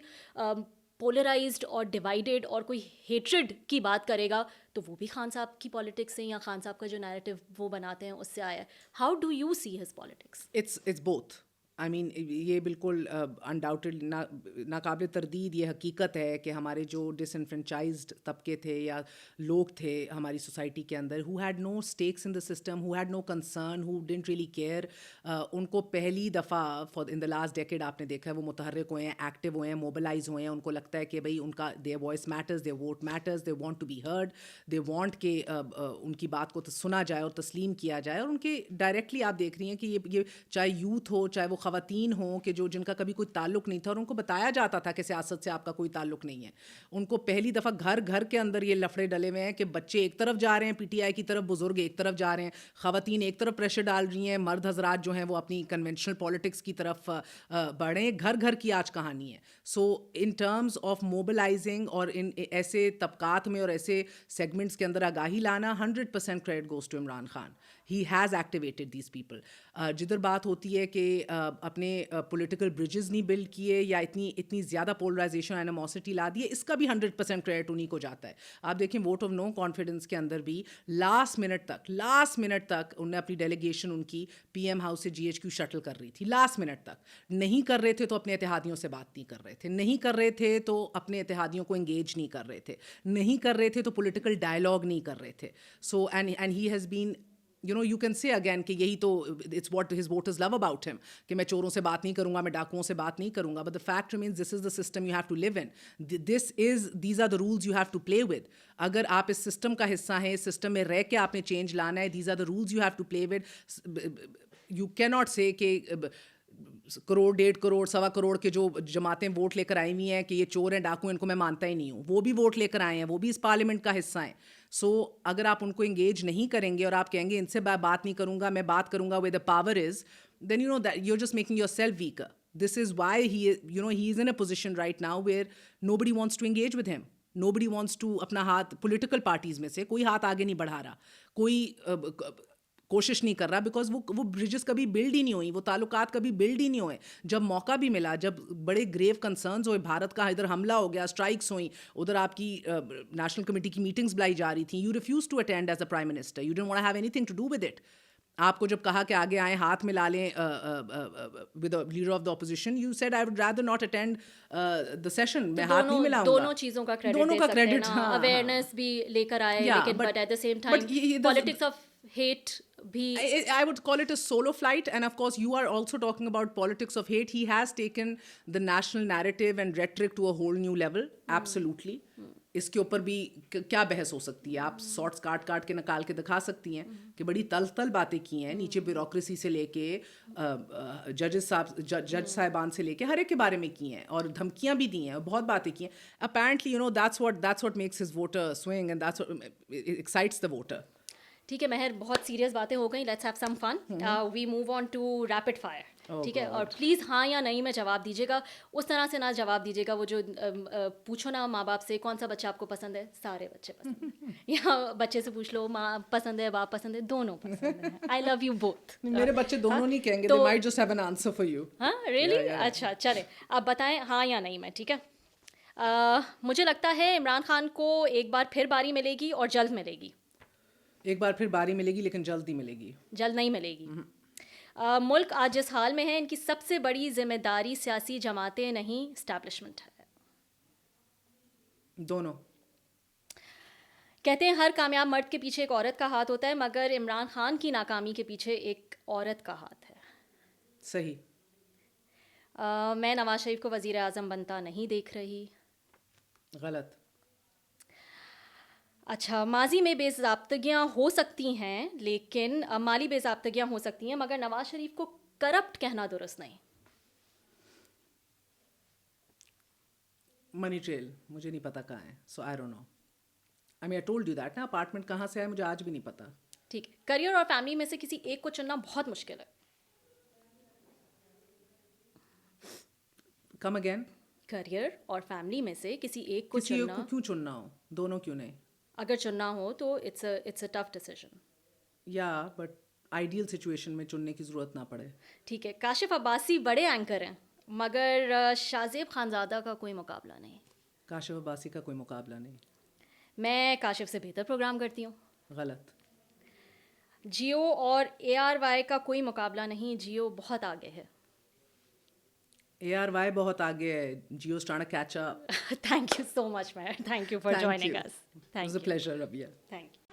پولرائزڈ اور ڈیوائڈیڈ اور کوئی ہیٹریڈ کی بات کرے گا تو وہ بھی خان صاحب کی پالیٹکس سے, یا خان صاحب کا جو نیریٹو وہ بناتے ہیں اس سے آیا ہے. How do you see his politics? It's both. I mean یہ بالکل انڈاؤٹڈ ناقابل تردید یہ حقیقت ہے کہ ہمارے جو ڈس انفرینچائزڈ طبقے تھے یا لوگ تھے ہماری سوسائٹی کے اندر, who had no stakes in the system, who had no concern, who didn't really care, ان کو پہلی دفعہ ان دا لاسٹ ڈیکیڈ آپ نے دیکھا ہے وہ متحرک ہوئے ہیں, ایکٹیو ہوئے ہیں, موبلائز ہوئے ہیں. ان کو لگتا ہے کہ بھائی ان کا their voice matters, their vote matters, they want to be heard, they want کہ ان کی بات کو سنا جائے اور تسلیم کیا جائے. اور ان کے ڈائریکٹلی آپ دیکھ رہی ہیں کہ یہ چاہے یوتھ ہو, چاہے وہ خواتین ہوں کہ جن کا کبھی کوئی تعلق نہیں تھا, اور ان کو بتایا جاتا تھا کہ سیاست سے آپ کا کوئی تعلق نہیں ہے. ان کو پہلی دفعہ گھر گھر کے اندر یہ لفڑے ڈلے ہوئے ہیں کہ بچے ایک طرف جا رہے ہیں PTI کی طرف, بزرگ ایک طرف جا رہے ہیں, خواتین ایک طرف پریشر ڈال رہی ہیں, مرد حضرات جو ہیں وہ اپنی کنونشنل پالیٹکس کی طرف بڑھ رہے ہیں. گھر گھر کی آج کہانی ہے. سو ان ٹرمز آف موبلائزنگ اور ان ایسے طبقات میں اور ایسے سیگمنٹس کے اندر آگاہی لانا, 100% credit goes to Imran Khan. He has activated these people. جدھر بات ہوتی ہے کہ اپنے پولیٹیکل برجز نہیں بلڈ کیے یا اتنی زیادہ پولرائزیشن اینیموسٹی لا دی ہے, اس کا بھی 100% کریڈٹ انہیں کو جاتا ہے. آپ دیکھیں ووٹ آف نو کانفیڈنس کے اندر بھی لاسٹ منٹ تک انہوں نے اپنی ڈیلیگیشن ان کی پی ایم ہاؤس سے GHQ شٹل کر رہی تھی. لاسٹ منٹ تک نہیں کر رہے تھے تو اپنے اتحادیوں سے بات نہیں کر رہے تھے, نہیں کر رہے تھے تو اپنے اتحادیوں کو انگیج نہیں کر رہے تھے, نہیں کر رہے تھے تو پولیٹیکل ڈائلاگ نہیں کر رہے تھے. So and he has been you can say again کہ یہی تو it's what his voters love about him, کہ میں چوروں سے بات نہیں کروں گا, میں ڈاکوؤں سے بات نہیں کروں گا. But the fact remains this is the system you have to live in. These are the rules you have to play with. اگر آپ اس سسٹم کا حصہ ہیں, اس سسٹم میں رہ کے آپ نے چینج لانا ہے, these are the rules you have to play with. You cannot say کہ کروڑ 1.5 کروڑ 1.25 کروڑ کے جو جماعتیں ووٹ لے کر آئی ہوئی ہیں کہ یہ چور ہیں ڈاکو ہیں, ان کو میں مانتا ہی نہیں ہوں. وہ بھی ووٹ لے کر آئے ہیں, وہ بھی اس پارلیمنٹ کا حصہ ہیں. سو اگر آپ ان کو انگیج نہیں کریں گے اور آپ کہیں گے ان سے بات نہیں کروں گا, میں بات کروں گا where the power is, then you know that you're just making yourself weaker. This is why he is in a position right now where nobody wants to engage with him. Nobody wants to اپنا ہاتھ, political parties میں سے کوئی ہاتھ آگے نہیں بڑھا رہا, کوئی کوشش نہیں کر رہا, بیکاز وہ برجز کبھی بلڈ ہی نہیں ہوئی, وہ تعلقات کبھی بلڈ ہی نہیں ہوئے. جب موقع بھی ملا, جب بڑے گریو کنسرنز ہوئے, بھارت کا ادھر حملہ ہو گیا, اسٹرائکس ہوئیں, ادھر آپ کی نیشنل کمیٹی کی میٹنگز بلائی جا رہی تھیں, you refuse to attend as a prime minister, you don't want to have anything to do with it. آپ کو جب کہا کہ آگے آئیں ہاتھ ملا لیں with leader of the opposition, you said I would rather not attend the session, میں ہاتھ نہیں ملاؤں گا. دونوں چیزوں کا کریڈٹ, اویئرنیس بھی لے کر آئے, لیکن but at the same time politics of hate I would call it a solo flight. And of course you are also talking about politics of hate. He has taken the national narrative and rhetoric to a whole new level. Absolutely. اس کے اوپر بھی کیا بحث ہو سکتی ہے, آپ shorts کاٹ کے نکال کے دکھا سکتی ہیں کہ بڑی تل باتیں کی ہیں, نیچے بیوروکریسی سے لے کے جج صاحبان سے لے کے ہر ایک کے بارے میں کی ہیں, اور دھمکیاں بھی دی ہیں, بہت باتیں کی ہیں. Apparently that's what makes his voter swing, and that's what excites the voter. ٹھیک ہے مہر, بہت سیریس باتیں ہو گئیں, let's have some fun. We move on to rapid fire. ٹھیک ہے, اور پلیز ہاں یا نہیں میں جواب دیجیے گا, اس طرح سے نہ جواب دیجیے گا وہ جو پوچھو نا ماں باپ سے کون سا بچہ آپ کو پسند ہے, سارے بچے پسند ہیں, یا بچے سے پوچھ لو ماں پسند ہے باپ پسند ہے, دونوں پسند ہیں. آئی لو یو بوتھ. میرے بچے دونوں نہیں کہیں گے, they might just have an answer for you. ہاں ریئلی, اچھا چلے اب بتائیں ہاں یا نہیں میں. ٹھیک ہے, مجھے لگتا ہے عمران خان کو ایک بار پھر باری ملے گی اور جلد ملے گی. ایک بار پھر باری ملے گی لیکن جلد ہی ملے گی, جلد نہیں ملے گی. ملک آج جس حال میں ہے, ان کی سب سے بڑی ذمہ داری سیاسی جماعتیں نہیں اسٹیبلشمنٹ ہے. دونوں کہتے ہیں ہر کامیاب مرد کے پیچھے ایک عورت کا ہاتھ ہوتا ہے, مگر عمران خان کی ناکامی کے پیچھے ایک عورت کا ہاتھ ہے. صحیح. میں نواز شریف کو وزیر اعظم بنتا نہیں دیکھ رہی. غلط. اچھا, ماضی میں بے ضابطگیاں ہو سکتی ہیں, لیکن مالی بے ضابطگیاں ہو سکتی ہیں, مگر نواز شریف کو کرپٹ کہنا درست نہیں. منی ٹریل مجھے نہیں پتا کہاں ہے, so I don't know. I mean I told you that نا, اپارٹمنٹ کہاں سے ہے مجھے آج بھی نہیں پتا. ٹھیک ہے, کریئر اور فیملی میں سے کسی ایک کو چننا بہت مشکل ہے. Come again. کریئر اور فیملی میں سے کسی ایک کو کسی ایک کو کیوں چننا ہو, دونوں کیوں نہیں؟ اگر چننا ہو تو اٹس اے ٹف ڈیسیژن. یا بٹ آئیڈیل سچویشن میں چننے کی ضرورت نہ پڑے. ٹھیک ہے, کاشف عباسی بڑے اینکر ہیں, مگر شاہ خانزادہ کا کوئی مقابلہ نہیں. کاشف عباسی کا کوئی مقابلہ نہیں. میں کاشف سے بہتر پروگرام کرتی ہوں. غلط. جیو اور ARY کا کوئی مقابلہ نہیں, جیو بہت آگے ہے. ARY بہت آگے ہے, Jio is trying to catch up. Thank you so much, Meher. Thank you for joining us. It was a pleasure, Rabia. Thank you.